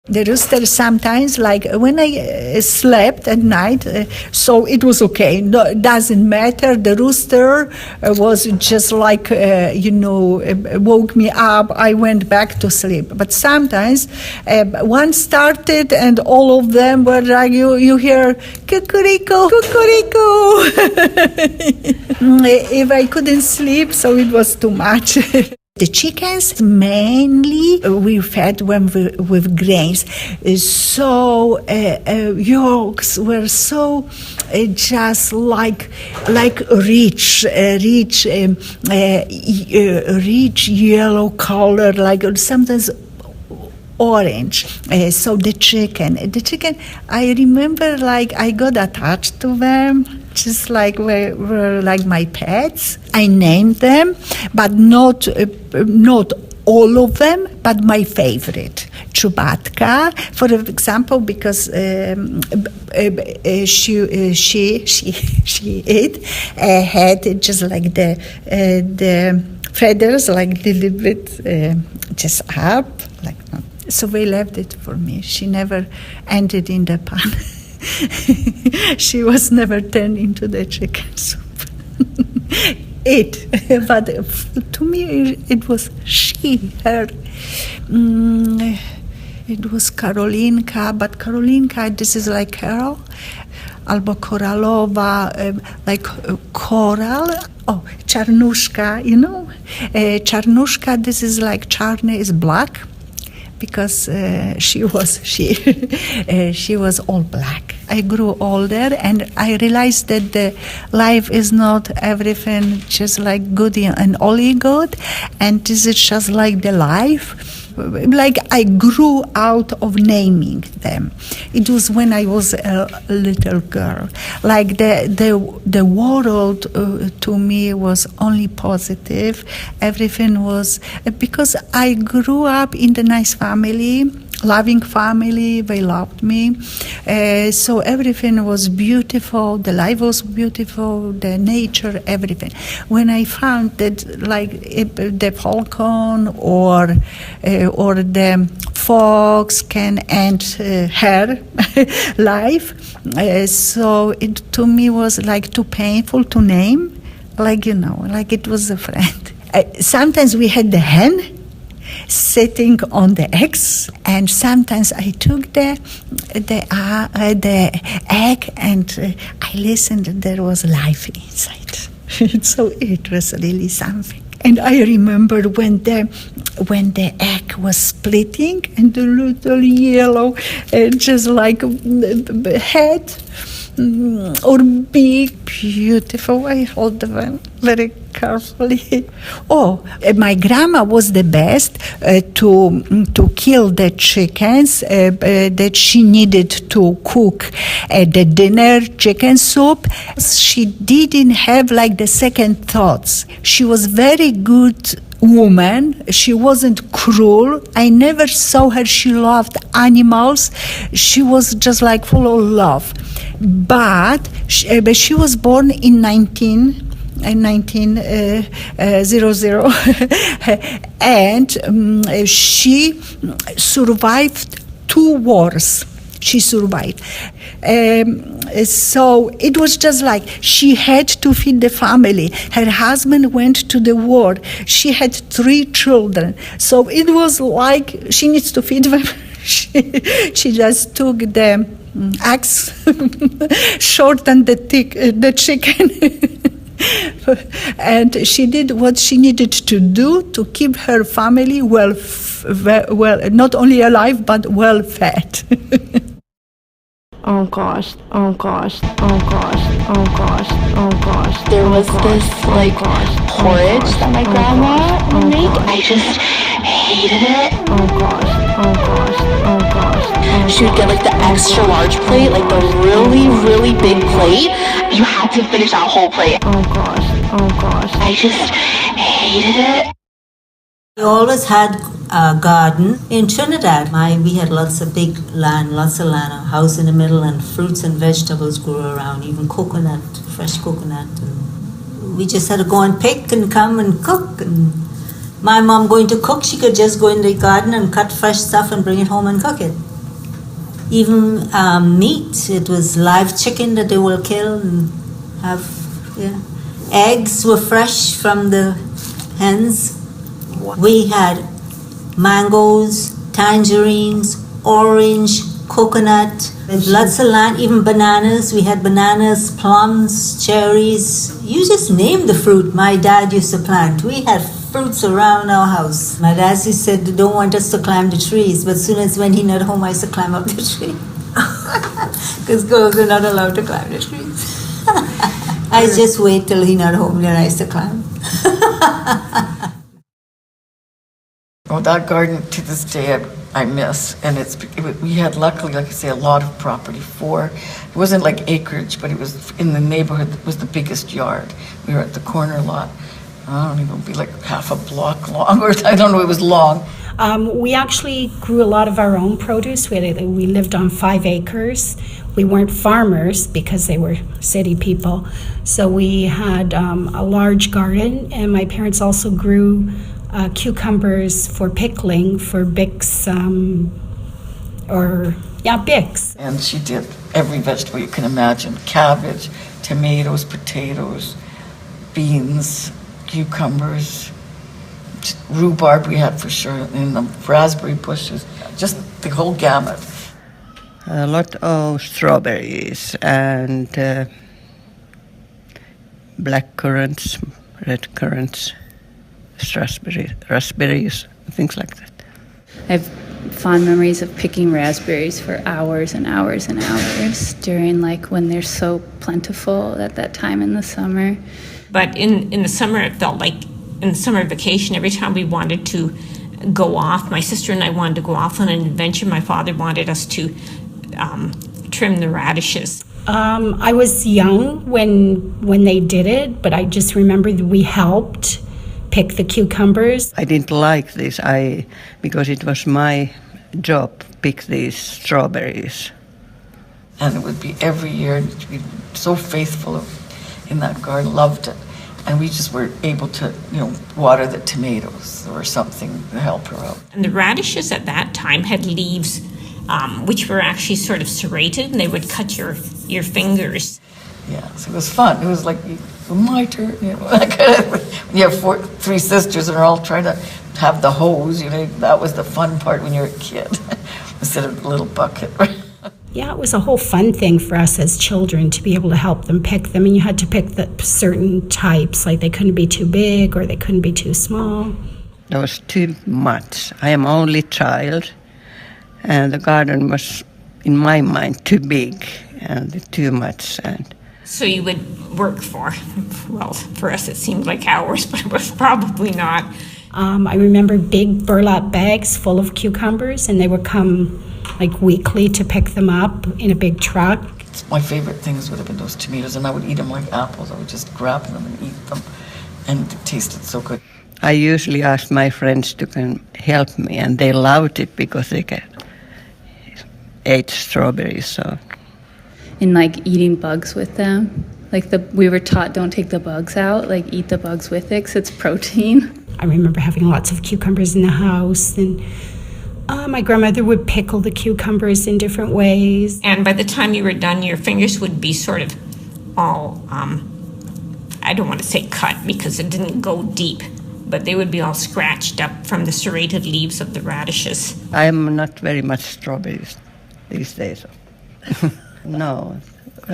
The rooster sometimes, like when I slept at night, so it was okay. No, doesn't matter. The rooster was just like, woke me up. I went back to sleep. But sometimes one started and all of them were like, you hear, cuckoo, cuckoo. If I couldn't sleep, so it was too much. The chickens, mainly, we fed them with grains. So yolks were so just like rich yellow color, like sometimes orange. So the chicken, I remember like I got attached to them, just like were like my pets. I named them, but not all of them, but my favorite. Chewbacca, for example, because she had just like the feathers, like a little bit just up, like. So they left it for me. She never ended in the pan. She was never turned into the chicken soup. But to me, it was her. It was Karolinka, but Karolinka, this is like Carol. Albo Koralowa, like coral. Oh, Czarnuszka, Czarnuszka, this is like Czarny is black. Because she was all black. I grew older and I realized that the life is not everything just like good and only good, and this is just like the life. Like I grew out of naming them. It was when I was a little girl. Like the world to me was only positive. Everything was because I grew up in the nice family, loving family. They loved me, so everything was beautiful. The life was beautiful. The nature, everything. When I found that, like the falcon or the fox can end her life, so it to me was like too painful to name. Like like it was a friend. Sometimes we had the hen sitting on the eggs, and sometimes I took the egg and I listened. There was life inside, so it was really something. And I remember when the egg was splitting and the little yellow, just like head or big, beautiful. I held them very carefully. Oh, my grandma was the best to kill the chickens that she needed to cook the dinner chicken soup. She didn't have like the second thoughts. She was very good woman. She wasn't cruel. I never saw her. She loved animals. She was just like full of love. But she was born in 1900 and she survived 2 wars. She survived. So it was just like she had to feed the family. Her husband went to the war. She had 3 children. So it was like she needs to feed them. She just took the axe, shortened the chicken. And she did what she needed to do to keep her family well, not only alive, but well fed. Oh gosh, oh gosh, oh gosh, oh gosh, oh gosh. There was this porridge that my grandma would make. I just hated it. Oh gosh, oh gosh, oh gosh. She would get like the extra large plate, like the really, really big plate. You had to finish that whole plate. Oh gosh, oh gosh. I just hated it. We always had a garden in Trinidad. We had lots of big land, a house in the middle, and fruits and vegetables grew around, even coconut, fresh coconut. And we just had to go and pick and come and cook. And my mom going to cook, she could just go in the garden and cut fresh stuff and bring it home and cook it. Even meat, it was live chicken that they will kill and have, Eggs were fresh from the hens. We had mangoes, tangerines, orange, coconut, lots of land, even bananas. We had bananas, plums, cherries. You just name the fruit my dad used to plant. We had fruits around our house. My dad said they don't want us to climb the trees, but as soon as when he not home, I used to climb up the tree. Because girls are not allowed to climb the trees. I just wait till he not home, then I used to climb. Well, that garden to this day I miss, and we had luckily, like I say, a lot of property. It wasn't like acreage, but it was in the neighborhood. It was the biggest yard. We were at the corner lot. I don't even be like half a block long, or I don't know. It was long. We actually grew a lot of our own produce. We lived on 5 acres. We weren't farmers because they were city people, so we had a large garden, and my parents also grew cucumbers for pickling for Bix, Bix. And she did every vegetable you can imagine: cabbage, tomatoes, potatoes, beans, cucumbers, rhubarb we had for sure, and the raspberry bushes, just the whole gamut. A lot of strawberries and black currants, red currants, raspberries, things like that. I have fond memories of picking raspberries for hours and hours and hours during when they're so plentiful at that time in the summer. But in the summer, it felt like in the summer vacation, every time we wanted to go off, my sister and I wanted to go off on an adventure. My father wanted us to trim the radishes. I was young when they did it, but I just remember that we helped pick the cucumbers. I didn't like this because it was my job to pick these strawberries. And it would be every year, we'd be so faithful in that garden, loved it. And we just were able to, water the tomatoes or something to help her out. And the radishes at that time had leaves which were actually sort of serrated, and they would cut your fingers. Yeah, so it was fun. It was like, my turn, when you have 3 sisters and are all trying to have the hose, that was the fun part when you're a kid, instead of the little bucket. Yeah, it was a whole fun thing for us as children to be able to help them pick them, and you had to pick the certain types, like they couldn't be too big or they couldn't be too small. There was too much. I am only child, and the garden was, in my mind, too big and too much. And so you would work for us it seemed like hours, but it was probably not. I remember big burlap bags full of cucumbers, and they would come weekly to pick them up in a big truck. My favorite things would have been those tomatoes, and I would eat them like apples. I would just grab them and eat them, and it tasted so good. I usually asked my friends to come help me, and they loved it because they ate strawberries. So, in eating bugs with them, we were taught don't take the bugs out, eat the bugs with it 'cause it's protein. I remember having lots of cucumbers in the house, and my grandmother would pickle the cucumbers in different ways. And by the time you were done, your fingers would be sort of all, I don't want to say cut because it didn't go deep, but they would be all scratched up from the serrated leaves of the radishes. I'm not very much strawberries these days. No,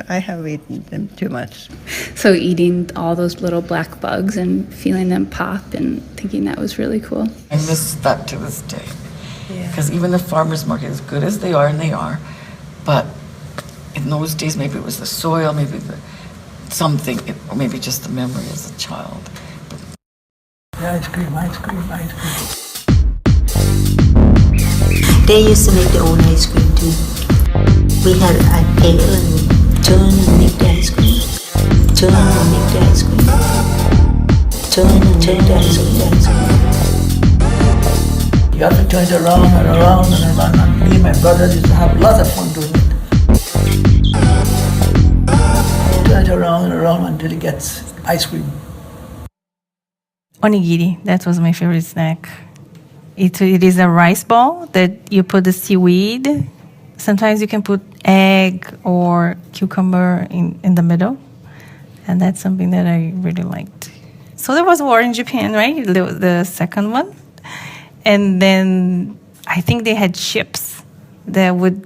I have eaten them too much. So eating all those little black bugs and feeling them pop and thinking that was really cool. I miss that to this day. Because even the farmers market, as good as they are, and they are, but in those days, maybe it was the soil, maybe something, or maybe just the memory as a child. Ice cream. They used to make their own ice cream too. We had a pail and we turn and make the ice cream. Turn and make the ice cream. Turn and make the ice cream. You have to turn it around and around and around. And me and my brothers used to have lots of fun doing it. Turn it around and around until it gets ice cream. Onigiri, that was my favorite snack. It is a rice ball that you put the seaweed. Sometimes you can put egg or cucumber in the middle. And that's something that I really liked. So there was war in Japan, right? The second one. And then I think they had ships that would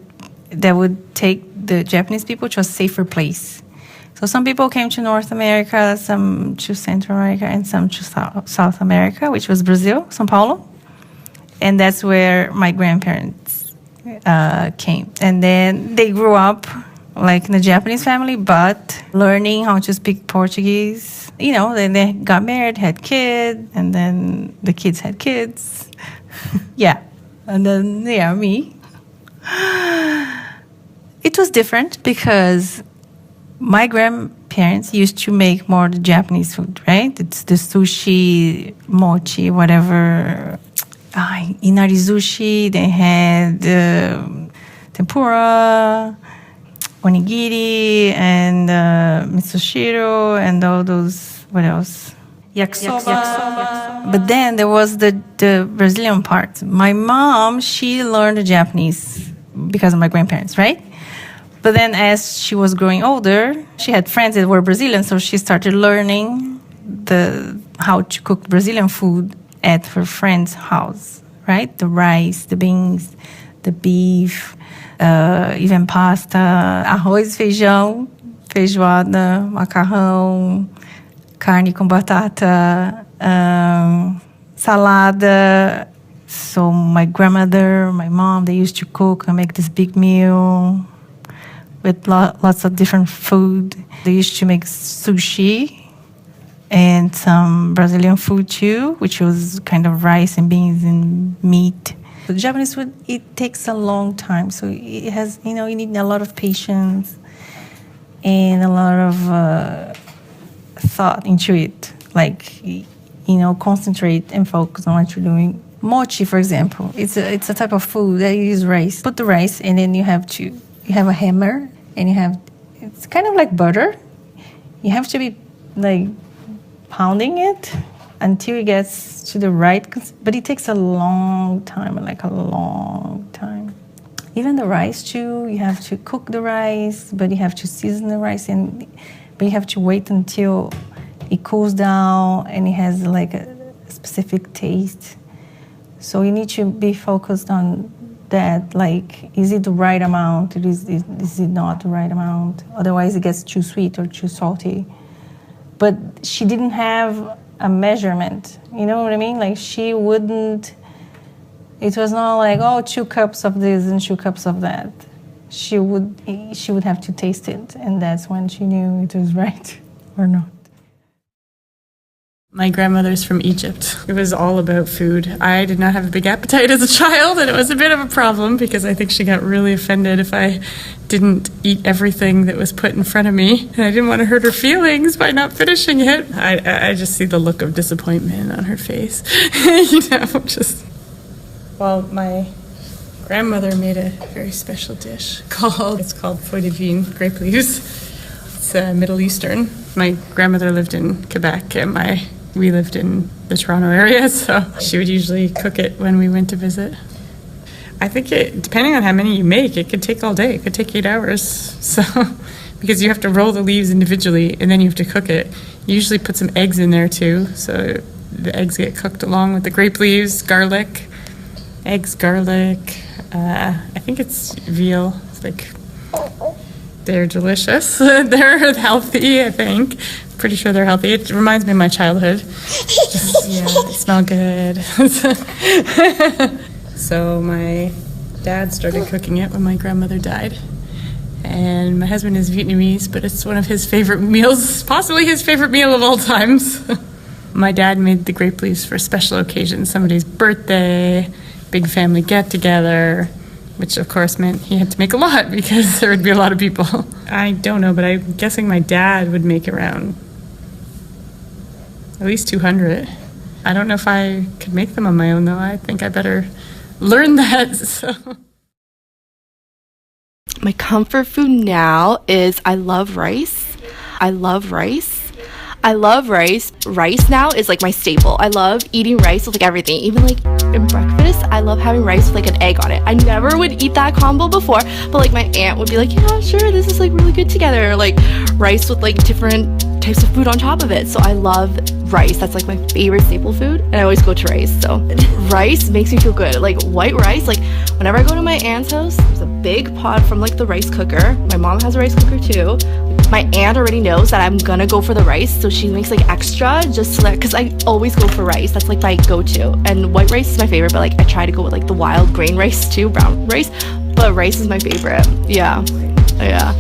take the Japanese people to a safer place. So some people came to North America, some to Central America, and some to South America, which was Brazil, São Paulo. And that's where my grandparents came. And then they grew up like in a Japanese family, but learning how to speak Portuguese. You know, then they got married, had kids, and then the kids had kids. Yeah. And then, yeah, me. It was different because my grandparents used to make more the Japanese food, right? It's the sushi, mochi, whatever. Inari sushi, they had tempura, onigiri, and misoshiro, and all those, what else? Yakisoba. But then there was the Brazilian part. My mom, she learned Japanese because of my grandparents, right? But then as she was growing older, she had friends that were Brazilian, so she started learning how to cook Brazilian food at her friend's house, right? The rice, the beans, the beef, even pasta, arroz, feijão, feijoada, macarrão, carne com batata, salada. So my grandmother, my mom, they used to cook and make this big meal with lots of different food. They used to make sushi and some Brazilian food too, which was kind of rice and beans and meat. The Japanese food, it takes a long time. So it has, you need a lot of patience and a lot of thought into it. Like, concentrate and focus on what you're doing. Mochi, for example, it's a type of food that you use rice. Put the rice and then you have a hammer and it's kind of like butter. You have to be like pounding it until it gets to the right, but it takes a long time. Even the rice too, you have to cook the rice, but you have to season the rice, but you have to wait until it cools down and it has like a specific taste. So you need to be focused on that, like, is it the right amount? Is it not the right amount? Otherwise it gets too sweet or too salty. But she didn't have a measurement, you know what I mean? Like she wouldn't, it was not like, 2 cups of this and 2 cups of that. She would have to taste it, and that's when she knew it was right or not. My grandmother's from Egypt. It was all about food. I did not have a big appetite as a child, and it was a bit of a problem because I think she got really offended if I didn't eat everything that was put in front of me. And I didn't want to hurt her feelings by not finishing it. I just see the look of disappointment on her face. Well, my grandmother made a very special dish called feuille de vigne, grape leaves. It's Middle Eastern. My grandmother lived in Quebec, and we lived in the Toronto area, so she would usually cook it when we went to visit. I think depending on how many you make, it could take all day. It could take 8 hours. So, because you have to roll the leaves individually and then you have to cook it. You usually put some eggs in there too, so the eggs get cooked along with the grape leaves, garlic, eggs, garlic. I think it's veal. It's they're delicious. They're healthy, I think. Pretty sure they're healthy. It reminds me of my childhood. They smell good. So my dad started cooking it when my grandmother died. And my husband is Vietnamese, but it's one of his favorite meals, possibly his favorite meal of all times. My dad made the grape leaves for special occasions, somebody's birthday, big family get-together, which of course meant he had to make a lot because there would be a lot of people. I don't know, but I'm guessing my dad would make around at least 200. I don't know if I could make them on my own, though. I think I better learn that. So. My comfort food now is I love rice. I love rice. I love rice. Rice now is like my staple. I love eating rice with like everything. Even like in breakfast, I love having rice with like an egg on it. I never would eat that combo before, but like my aunt would be like, yeah, sure, this is like really good together. Or, like rice with like different types of food on top of it. So I love rice. That's like my favorite staple food, and I always go to rice. So rice makes me feel good. Like white rice, like whenever I go to my aunt's house, there's a big pot from like the rice cooker. My mom has a rice cooker too. My aunt already knows that I'm gonna go for the rice, so she makes like extra just so that, because I always go for rice. That's like my go-to. And white rice is my favorite, but like I try to go with like the wild grain rice too, brown rice. But rice is my favorite. Yeah. Yeah.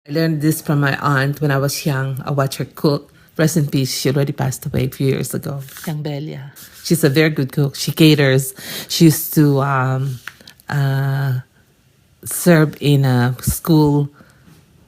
I learned this from my aunt when I was young. I watched her cook. Rest in peace, she already passed away a few years ago. Young Belia. She's a very good cook. She caters. She used to serve in a school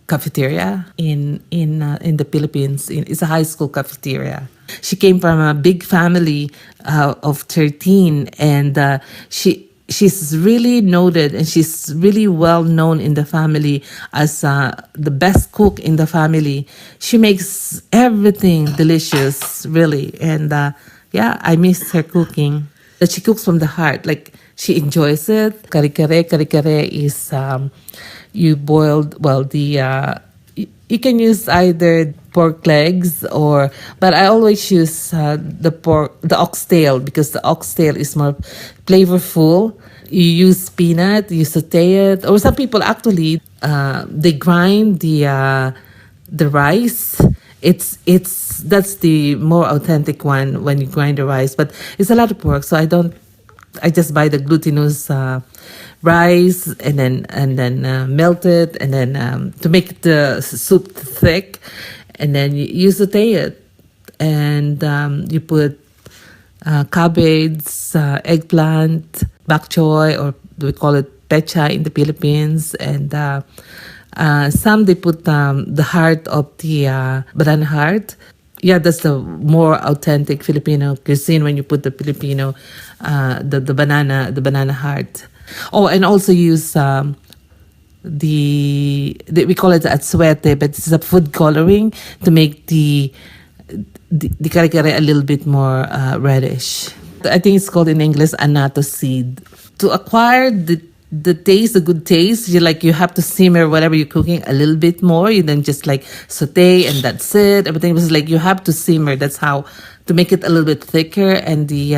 cafeteria in the Philippines. It's a high school cafeteria. She came from a big family of 13, and she's really noted, and she's really well known in the family as the best cook in the family. She makes everything delicious, really. And yeah, I miss her cooking. That she cooks from the heart, like she enjoys it. Kare-kare is you boiled, well, you can use either pork legs but I always use the oxtail, because the oxtail is more flavorful. You use peanut, you saute it, or some people actually they grind the rice. That's the more authentic one when you grind the rice, but it's a lot of work, so I just buy the glutinous rice and then melt it, and then to make the soup thick, and then you saute it, and you put cabbage, eggplant, bok choy, or we call it pecha in the Philippines, and some they put the heart of the banana heart. Yeah, that's the more authentic Filipino cuisine, when you put the Filipino the banana heart. Oh, and also use we call it atsuete, but it's a food coloring to make the kare-kare a little bit more reddish. I think it's called in English annatto seed. To acquire the taste, the good taste, you have to simmer whatever you're cooking a little bit more. You then just like saute and that's it. Everything was like you have to simmer. That's how to make it a little bit thicker, and the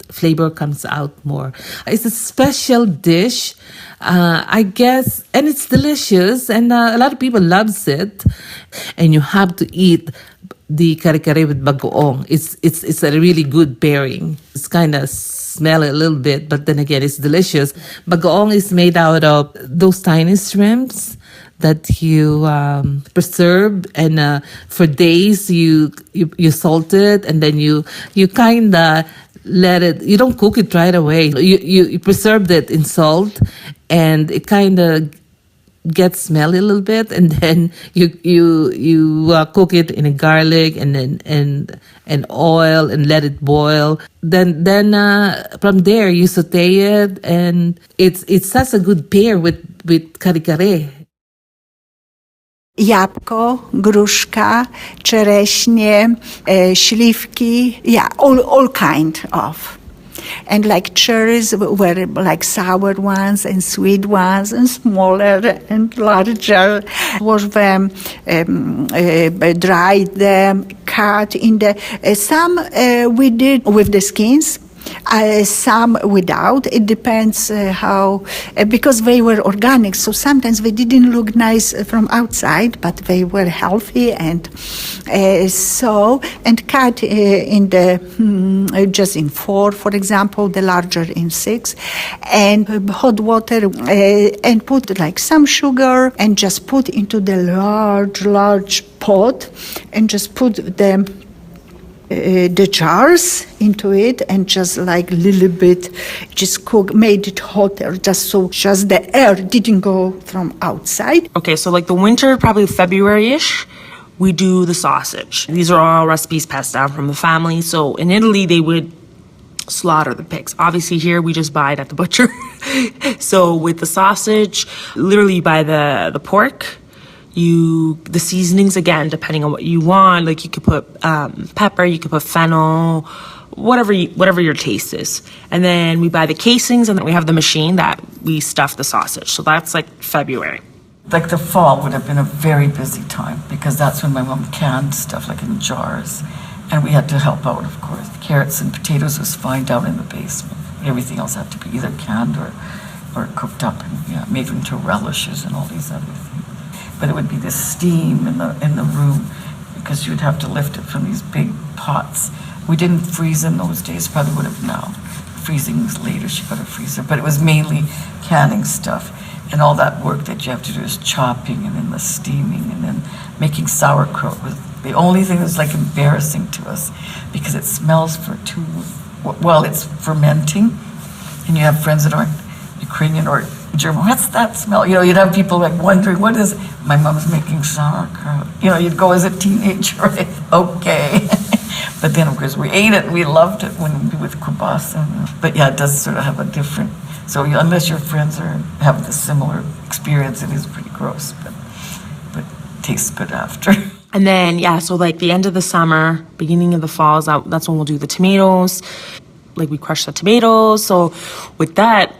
flavor comes out more. It's a special dish, I guess, and it's delicious, and a lot of people loves it. And you have to eat the kare-kare with bagoong. It's a really good pairing. It's kind of smelly a little bit, but then again, it's delicious. Bagoong is made out of those tiny shrimps that you preserve, and for days you salt it, and then you kind of let it. You don't cook it right away. You preserved it in salt, and it kind of gets smelly a little bit, and then you cook it in a garlic and then oil and let it boil. Then from there you saute it, and it's such a good pair with kare-kare. Jabłko, gruszka, czereśnie, śliwki, all kind of. And like cherries were like sour ones and sweet ones and smaller and larger. Was them dried them, cut in the some we did with the skins. Some without. It depends how, because they were organic, so sometimes they didn't look nice from outside, but they were healthy, and and cut in the just in 4, for example, the larger in 6, and hot water, and put like some sugar, and just put into the large pot, and just put them the jars into it, and just like a little bit just made it hotter, just the air didn't go from outside. Okay, so like the winter, probably February-ish, we do the sausage. These are all recipes passed down from the family. So in Italy, they would slaughter the pigs. Obviously here we just buy it at the butcher. So with the sausage, literally you buy the pork, the seasonings, again, depending on what you want. Like you could put pepper, you could put fennel, whatever your taste is. And then we buy the casings, and then we have the machine that we stuff the sausage. So that's like February. Like the fall would have been a very busy time because that's when my mom canned stuff like in jars. And we had to help out, of course. Carrots and potatoes was fine down in the basement. Everything else had to be either canned or cooked up and made into relishes and all these other things. But it would be the steam in the room because you would have to lift it from these big pots. We didn't freeze in those days, probably would have now. Freezing was later, she got a freezer. But it was mainly canning stuff. And all that work that you have to do is chopping and then the steaming and then making sauerkraut was the only thing that's like embarrassing to us because it smells while it's fermenting, and you have friends that aren't Ukrainian or German. What's that smell? You'd have people like wondering, what is it? My mom's making sauerkraut. You'd go as a teenager, right? Okay. But then, of course, we ate it and we loved it with kielbasa. But yeah, it does sort of have a different. So unless your friends have the similar experience, it is pretty gross, but it tastes good after. And then, so like the end of the summer, beginning of the fall, that's when we'll do the tomatoes. Like we crush the tomatoes. So with that,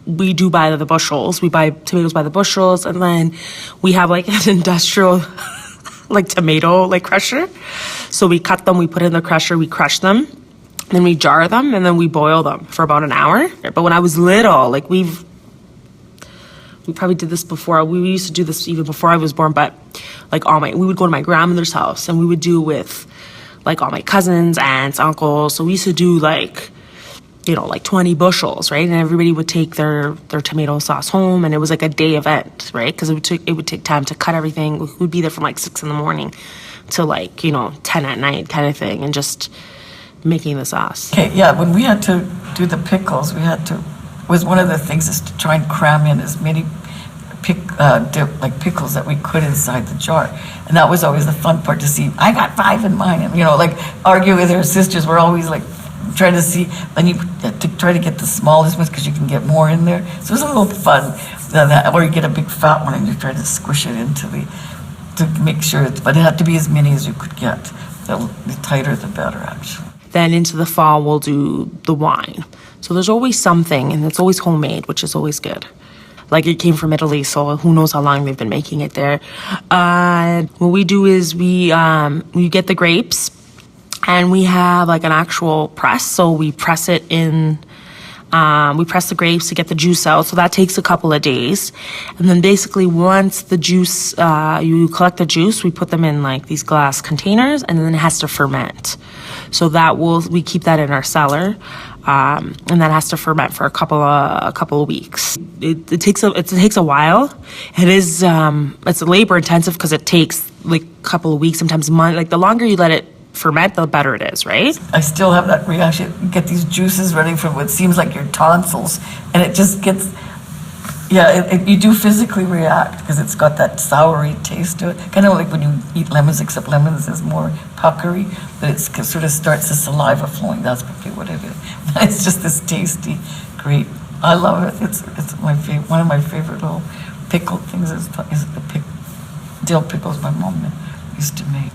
we do buy the bushels. We buy tomatoes by the bushels. And then we have like an industrial like tomato like crusher. So we cut them, we put it in the crusher, we crush them. Then we jar them and then we boil them for about an hour. But when I was little, like we probably did this before. We used to do this even before I was born, but like we would go to my grandmother's house and we would do with like all my cousins, aunts, uncles. So we used to do like 20 bushels, right? And everybody would take their tomato sauce home, and it was like a day event, right? Because it would take time to cut everything. We would be there from like 6 a.m. to like 10 at night kind of thing, and just making the sauce. Okay, yeah, when we had to do the pickles, was one of the things is to try and cram in as many pickles that we could inside the jar. And that was always the fun part to see, I got 5 in mine, and like argue with her sisters. We're always like trying to see, and you to try to get the smallest ones because you can get more in there. So it was a little fun, or you get a big fat one and you try to squish it to make sure, but it had to be as many as you could get. The tighter the better, actually. Then into the fall, we'll do the wine. So there's always something, and it's always homemade, which is always good. Like it came from Italy, so who knows how long they've been making it there. What we do is we get the grapes, and we have like an actual press. So we press it in. We press the grapes to get the juice out. So that takes a couple of days. And then basically once the juice, you collect the juice, we put them in like these glass containers, and then it has to ferment. So we keep that in our cellar. And that has to ferment for a couple of weeks. It takes a while. It is it's labor intensive because it takes like a couple of weeks, sometimes months. Like the longer you let it ferment, the better it is, right? I still have that reaction. You get these juices running from what seems like your tonsils, and it just gets. You do physically react because it's got that soury taste to it. Kind of like when you eat lemons, except lemons is more puckery, but it sort of starts the saliva flowing. That's probably what it is. It's just this tasty, great. I love it. It's my favorite. One of my favorite little pickled things is the dill pickles my mom used to make.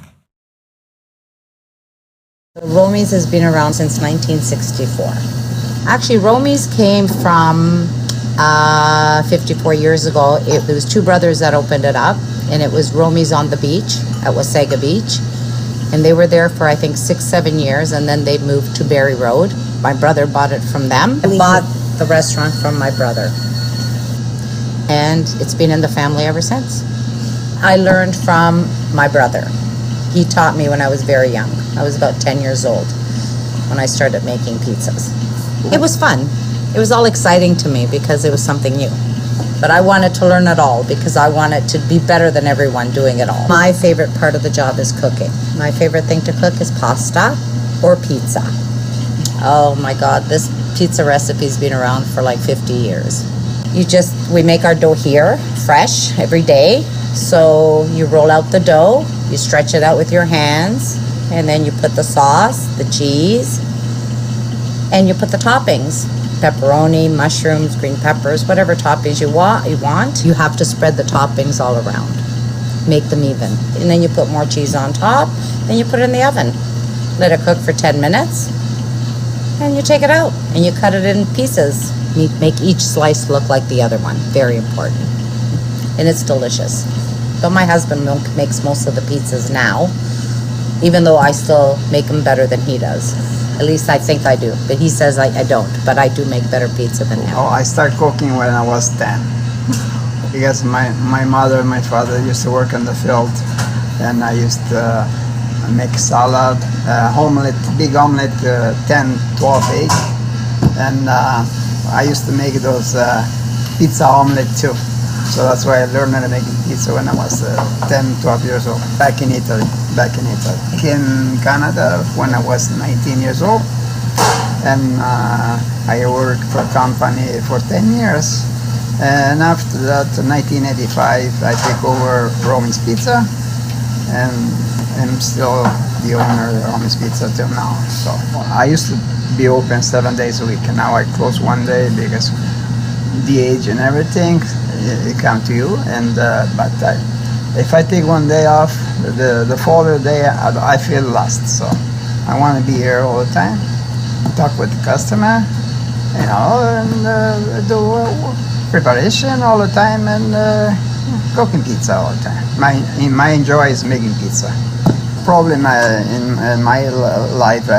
Romy's has been around since 1964. Actually, Romy's came from 54 years ago. It was two brothers that opened it up, and it was Romy's on the beach at Wasaga Beach. And they were there for, I think, 6-7 years, and then they moved to Barrie Road. My brother bought it from them. I bought the restaurant from my brother. And it's been in the family ever since. I learned from my brother. He taught me when I was very young. I was about 10 years old when I started making pizzas. It was fun. It was all exciting to me because it was something new. But I wanted to learn it all because I wanted to be better than everyone doing it all. My favorite part of the job is cooking. My favorite thing to cook is pasta or pizza. Oh my God, this pizza recipe's been around for like 50 years. We make our dough here, fresh, every day. So you roll out the dough, you stretch it out with your hands, and then you put the sauce, the cheese, and you put the toppings. Pepperoni, mushrooms, green peppers, whatever toppings you want. You have to spread the toppings all around. Make them even. And then you put more cheese on top, then you put it in the oven. Let it cook for 10 minutes, and you take it out, and you cut it in pieces. Make each slice look like the other one. Very important. And it's delicious. But my husband makes most of the pizzas now, even though I still make them better than he does. At least I think I do. But he says I don't. But I do make better pizza than him. Oh, I started cooking when I was 10. Because my mother and my father used to work in the field. And I used to make salad, omelet, big omelet, 10, 12 egg. And I used to make those pizza omelet too. So that's why I learned how to make pizza when I was 10, 12 years old, back in Italy. In Canada when I was 19 years old. And I worked for a company for 10 years. And after that, in 1985, I took over Romy's Pizza. And I'm still the owner of Romy's Pizza till now. So I used to be open 7 days a week, and now I close one day because the age and everything, it come to you. And but if I take one day off, the following day I feel lost. So I want to be here all the time, talk with the customer, you know, and do preparation all the time, and cooking pizza all the time. My enjoy is making pizza. Probably in my life,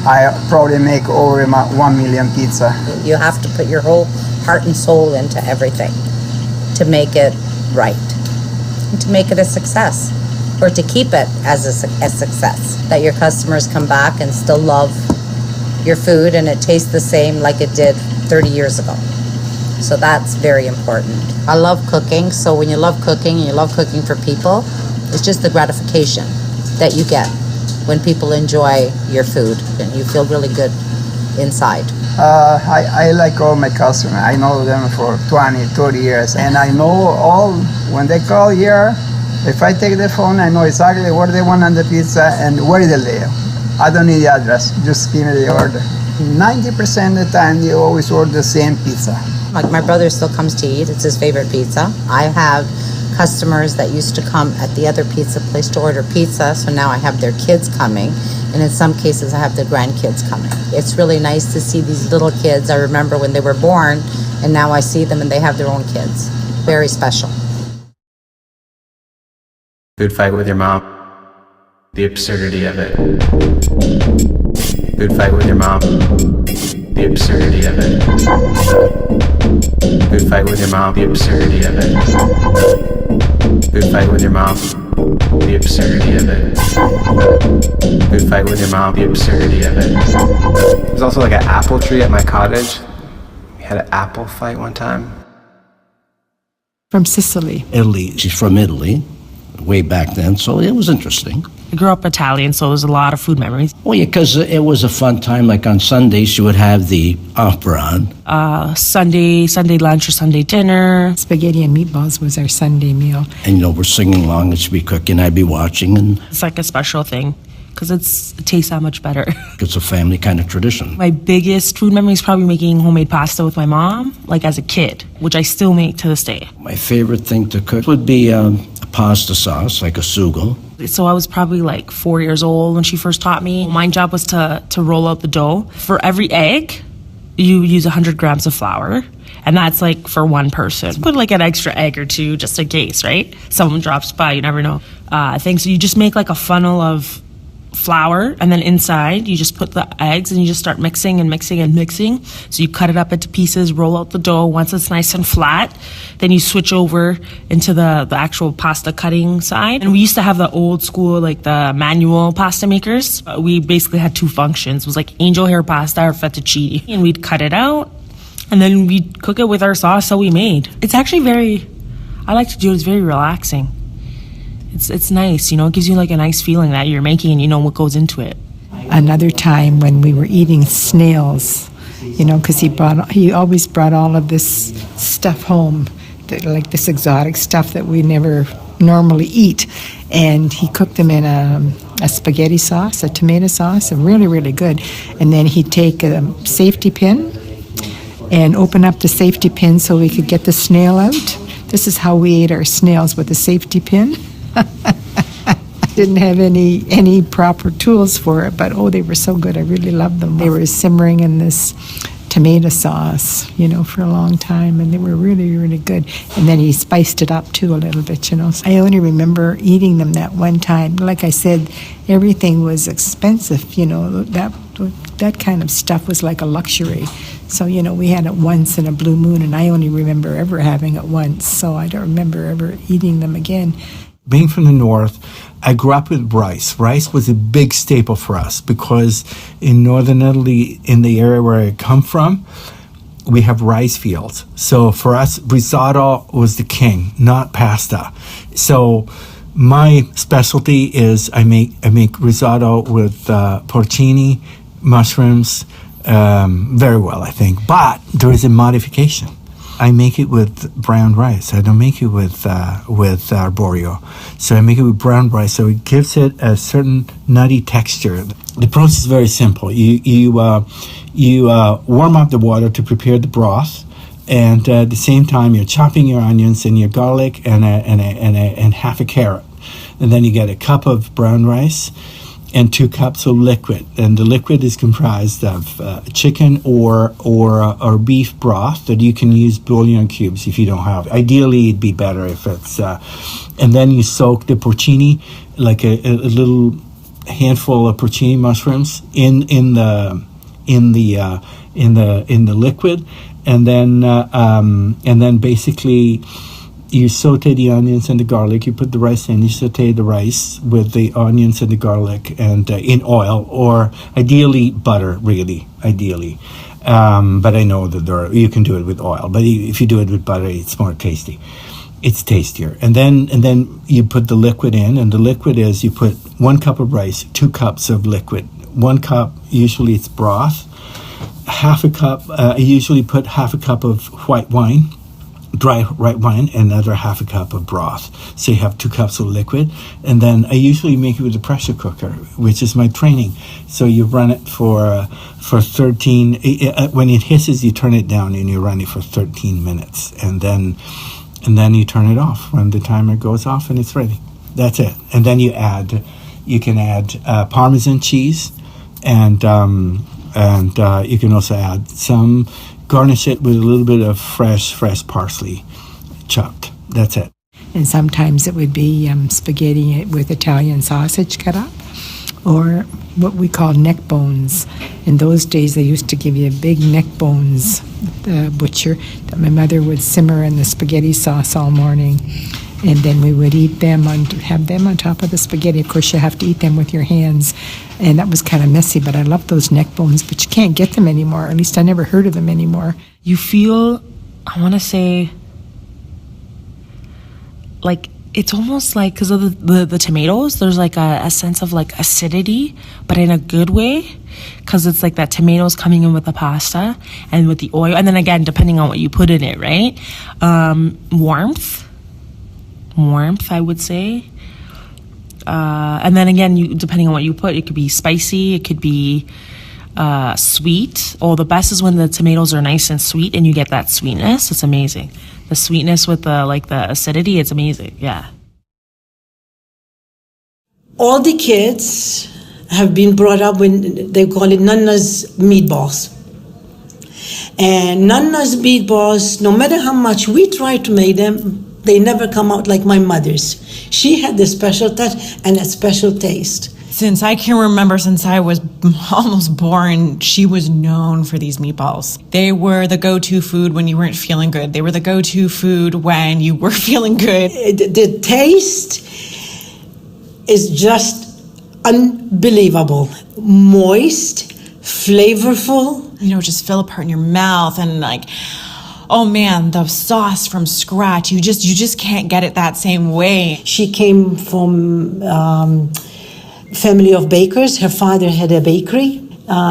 I probably make over 1 million pizza. You have to put your whole heart and soul into everything to make it right, and to make it a success, or to keep it as a success. That your customers come back and still love your food and it tastes the same like it did 30 years ago. So that's very important. I love cooking, so when you love cooking and you love cooking for people, it's just the gratification that you get when people enjoy your food and you feel really good inside. I like all my customers. I know them for 20, 30 years, and I know all, when they call here, if I take the phone, I know exactly what they want on the pizza and where they live. I don't need the address, just give me the order. 90% of the time, they always order the same pizza. Like my brother still comes to eat, it's his favorite pizza. I have customers that used to come at the other pizza place to order pizza, so now I have their kids coming, and in some cases I have their grandkids coming. It's really nice to see these little kids. I remember when they were born, and now I see them and they have their own kids. Very special. Food fight with your mom. The absurdity of it. Food fight with your mom. The absurdity of it. Food fight with your mom. The absurdity of it. Food fight with your mom. The absurdity of it. Food fight with your mom. The absurdity of it. There's also like an apple tree at my cottage. We had an apple fight one time. From Sicily. Italy. She's from Italy, way back then, so it was interesting. I grew up Italian, so there's a lot of food memories. Well, yeah, because it was a fun time. Like on Sundays, you would have the opera on. Sunday lunch or Sunday dinner. Spaghetti and meatballs was our Sunday meal. And, we're singing along, and she'd be cooking, I'd be watching. And it's like a special thing, because it tastes that much better. It's a family kind of tradition. My biggest food memory is probably making homemade pasta with my mom, like as a kid, which I still make to this day. My favorite thing to cook would be a pasta sauce, like a sugo. So I was probably like 4 years old when she first taught me. My job was to roll out the dough. For every egg, you use 100 grams of flour, and that's like for one person. Put like an extra egg or two just in case, right? Someone drops by, you never know. So you just make like a funnel of flour, and then inside you just put the eggs and you just start mixing and mixing and mixing. So you cut it up into pieces, roll out the dough. Once it's nice and flat, then you switch over into the actual pasta cutting side. And we used to have the old school, like the manual pasta makers. We basically had two functions. It was like angel hair pasta or fettuccine, and we'd cut it out and then we'd cook it with our sauce that we made. It's actually I like to do it. It's very relaxing. It's nice, it gives you like a nice feeling that you're making and you know what goes into it. Another time when we were eating snails, because he always brought all of this stuff home like this exotic stuff that we never normally eat. And he cooked them in a spaghetti sauce, a tomato sauce, and really, really good. And then he'd take a safety pin and open up the safety pin so we could get the snail out. This is how we ate our snails, with a safety pin. Didn't have any proper tools for it, but they were so good. I really loved them. They were simmering in this tomato sauce, for a long time, and they were really, really good. And then he spiced it up too a little bit, So I only remember eating them that one time. Like I said, everything was expensive, that kind of stuff was like a luxury. So, we had it once in a blue moon, and I only remember ever having it once, so I don't remember ever eating them again. Being from the north, I grew up with rice. Rice was a big staple for us because in northern Italy, in the area where I come from, we have rice fields. So for us, risotto was the king, not pasta. So my specialty is I make risotto with porcini, mushrooms, very well, I think. But there is a modification. I make it with brown rice. I don't make it with arborio. So I make it with brown rice. So it gives it a certain nutty texture. The process is very simple. You warm up the water to prepare the broth, and at the same time you're chopping your onions and your garlic and half a carrot, and then you get a cup of brown rice and 2 cups of liquid, and the liquid is comprised of chicken or beef broth that you can use bouillon cubes if you don't have. Ideally, it'd be better if it's. And then you soak the porcini, like a little handful of porcini mushrooms in the liquid, and then basically. You saute the onions and the garlic. You put the rice in. You saute the rice with the onions and the garlic, and in oil, or ideally butter. Really, ideally. But I know that you can do it with oil. But if you do it with butter, it's more tasty. It's tastier. And then you put the liquid in, and the liquid is you put 1 cup of rice, 2 cups of liquid, 1 cup. Usually it's broth. Half a cup. I usually put half a cup of white wine. Dry white wine, and another half a cup of broth. So you have 2 cups of liquid, and then I usually make it with a pressure cooker, which is my training. So you run it for 13. When it hisses, you turn it down, and you run it for 13 minutes, and then you turn it off when the timer goes off, and it's ready. That's it. And then you can add Parmesan cheese, and you can also add some. Garnish it with a little bit of fresh parsley, chopped. That's it. And sometimes it would be spaghetti with Italian sausage cut up, or what we call neck bones. In those days, they used to give you big neck bones, the butcher, that my mother would simmer in the spaghetti sauce all morning. And then we would eat them, have them on top of the spaghetti. Of course, you have to eat them with your hands. And that was kind of messy, but I love those neck bones, but you can't get them anymore. At least I never heard of them anymore. You feel, I want to say, like, it's almost like, because of the tomatoes, there's like a sense of like acidity, but in a good way, because it's like that tomatoes coming in with the pasta and with the oil. And then again, depending on what you put in it, right? Warmth, I would say. And then again, depending on what you put, it could be spicy, it could be sweet. The best is when the tomatoes are nice and sweet and you get that sweetness. It's amazing. The sweetness with the acidity, it's amazing. Yeah. All the kids have been brought up when they call it Nana's meatballs. And Nana's meatballs, no matter how much we try to make them, they never come out like my mother's. She had this special touch and a special taste. Since I can remember, since I was almost born, she was known for these meatballs. They were the go-to food when you weren't feeling good. They were the go-to food when you were feeling good. The taste is just unbelievable. Moist, flavorful. Just fill apart in your mouth and like... Oh man, the sauce from scratch. You just can't get it that same way. She came from family of bakers. Her father had a bakery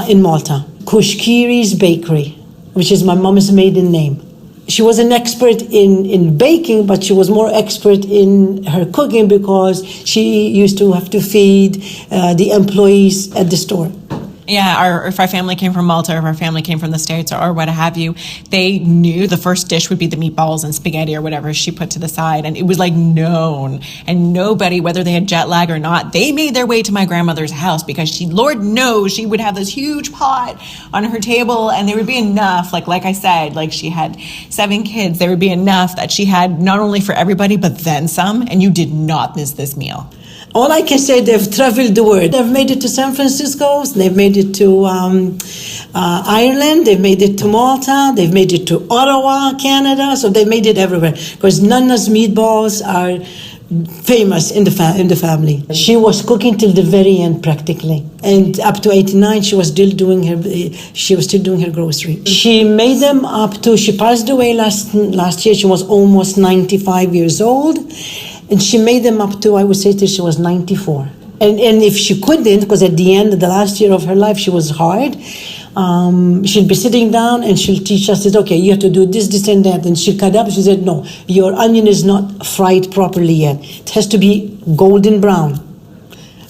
in Malta, Kushkiri's Bakery, which is my mom's maiden name. She was an expert in baking, but she was more expert in her cooking because she used to have to feed the employees at the store. Yeah, or if our family came from Malta, or if our family came from the States, or what have you, they knew the first dish would be the meatballs and spaghetti or whatever she put to the side. And it was like known. And nobody, whether they had jet lag or not, they made their way to my grandmother's house because she, Lord knows, she would have this huge pot on her table and there would be enough. Like I said, like she had 7 kids. There would be enough that she had not only for everybody, but then some. And you did not miss this meal. All I can say, they've traveled the world. They've made it to San Francisco, they've made it to Ireland, they've made it to Malta, they've made it to Ottawa, Canada, so they've made it everywhere. Because Nana's meatballs are famous in the family. She was cooking till the very end practically. And up to 89, she was still doing her grocery. She made them up to, she passed away last year, she was almost 95 years old. And she made them up to, I would say, till she was 94. And if she couldn't, because at the end of the last year of her life, she was hard, she'll be sitting down and she'll teach us, okay, you have to do this, this, and that. And she'll cut up, she said, no, your onion is not fried properly yet. It has to be golden brown.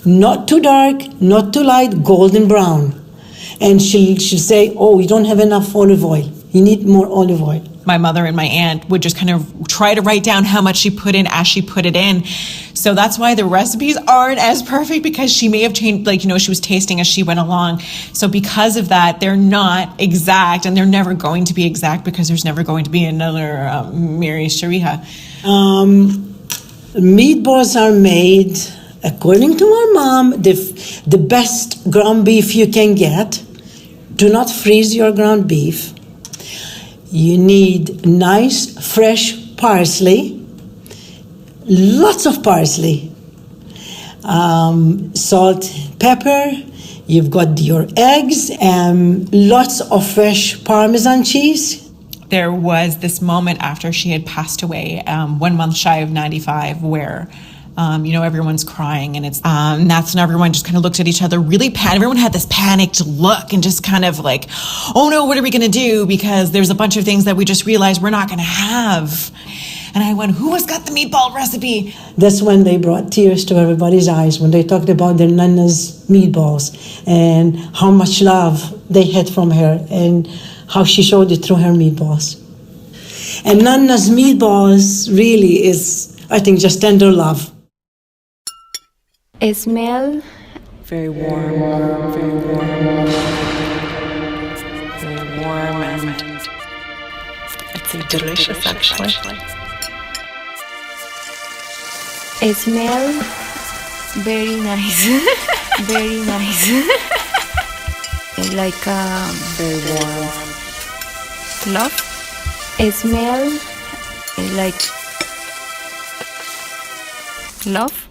Not too dark, not too light, golden brown. And she'll say, oh, you don't have enough olive oil. You need more olive oil. My mother and my aunt would just kind of try to write down how much she put in as she put it in. So that's why the recipes aren't as perfect, because she may have changed, she was tasting as she went along. So because of that, they're not exact, and they're never going to be exact because there's never going to be another Mary Shariha. Meatballs are made, according to my mom, the best ground beef you can get. Do not freeze your ground beef. You need nice, fresh parsley, lots of parsley, salt, pepper. You've got your eggs and lots of fresh Parmesan cheese. There was this moment after she had passed away, 1 month shy of 95, where everyone's crying, and it's that's when everyone just kind of looked at each other, really everyone had this panicked look and just kind of like, oh no, what are we going to do? Because there's a bunch of things that we just realized we're not going to have. And I went, who has got the meatball recipe? That's when they brought tears to everybody's eyes, when they talked about their Nana's meatballs and how much love they had from her and how she showed it through her meatballs. And Nana's meatballs really is, I think, just tender love. It smells very warm, very warm, very warm, and I'd say delicious, actually. It smells very nice, very nice. Like very warm. Love. It smells like love.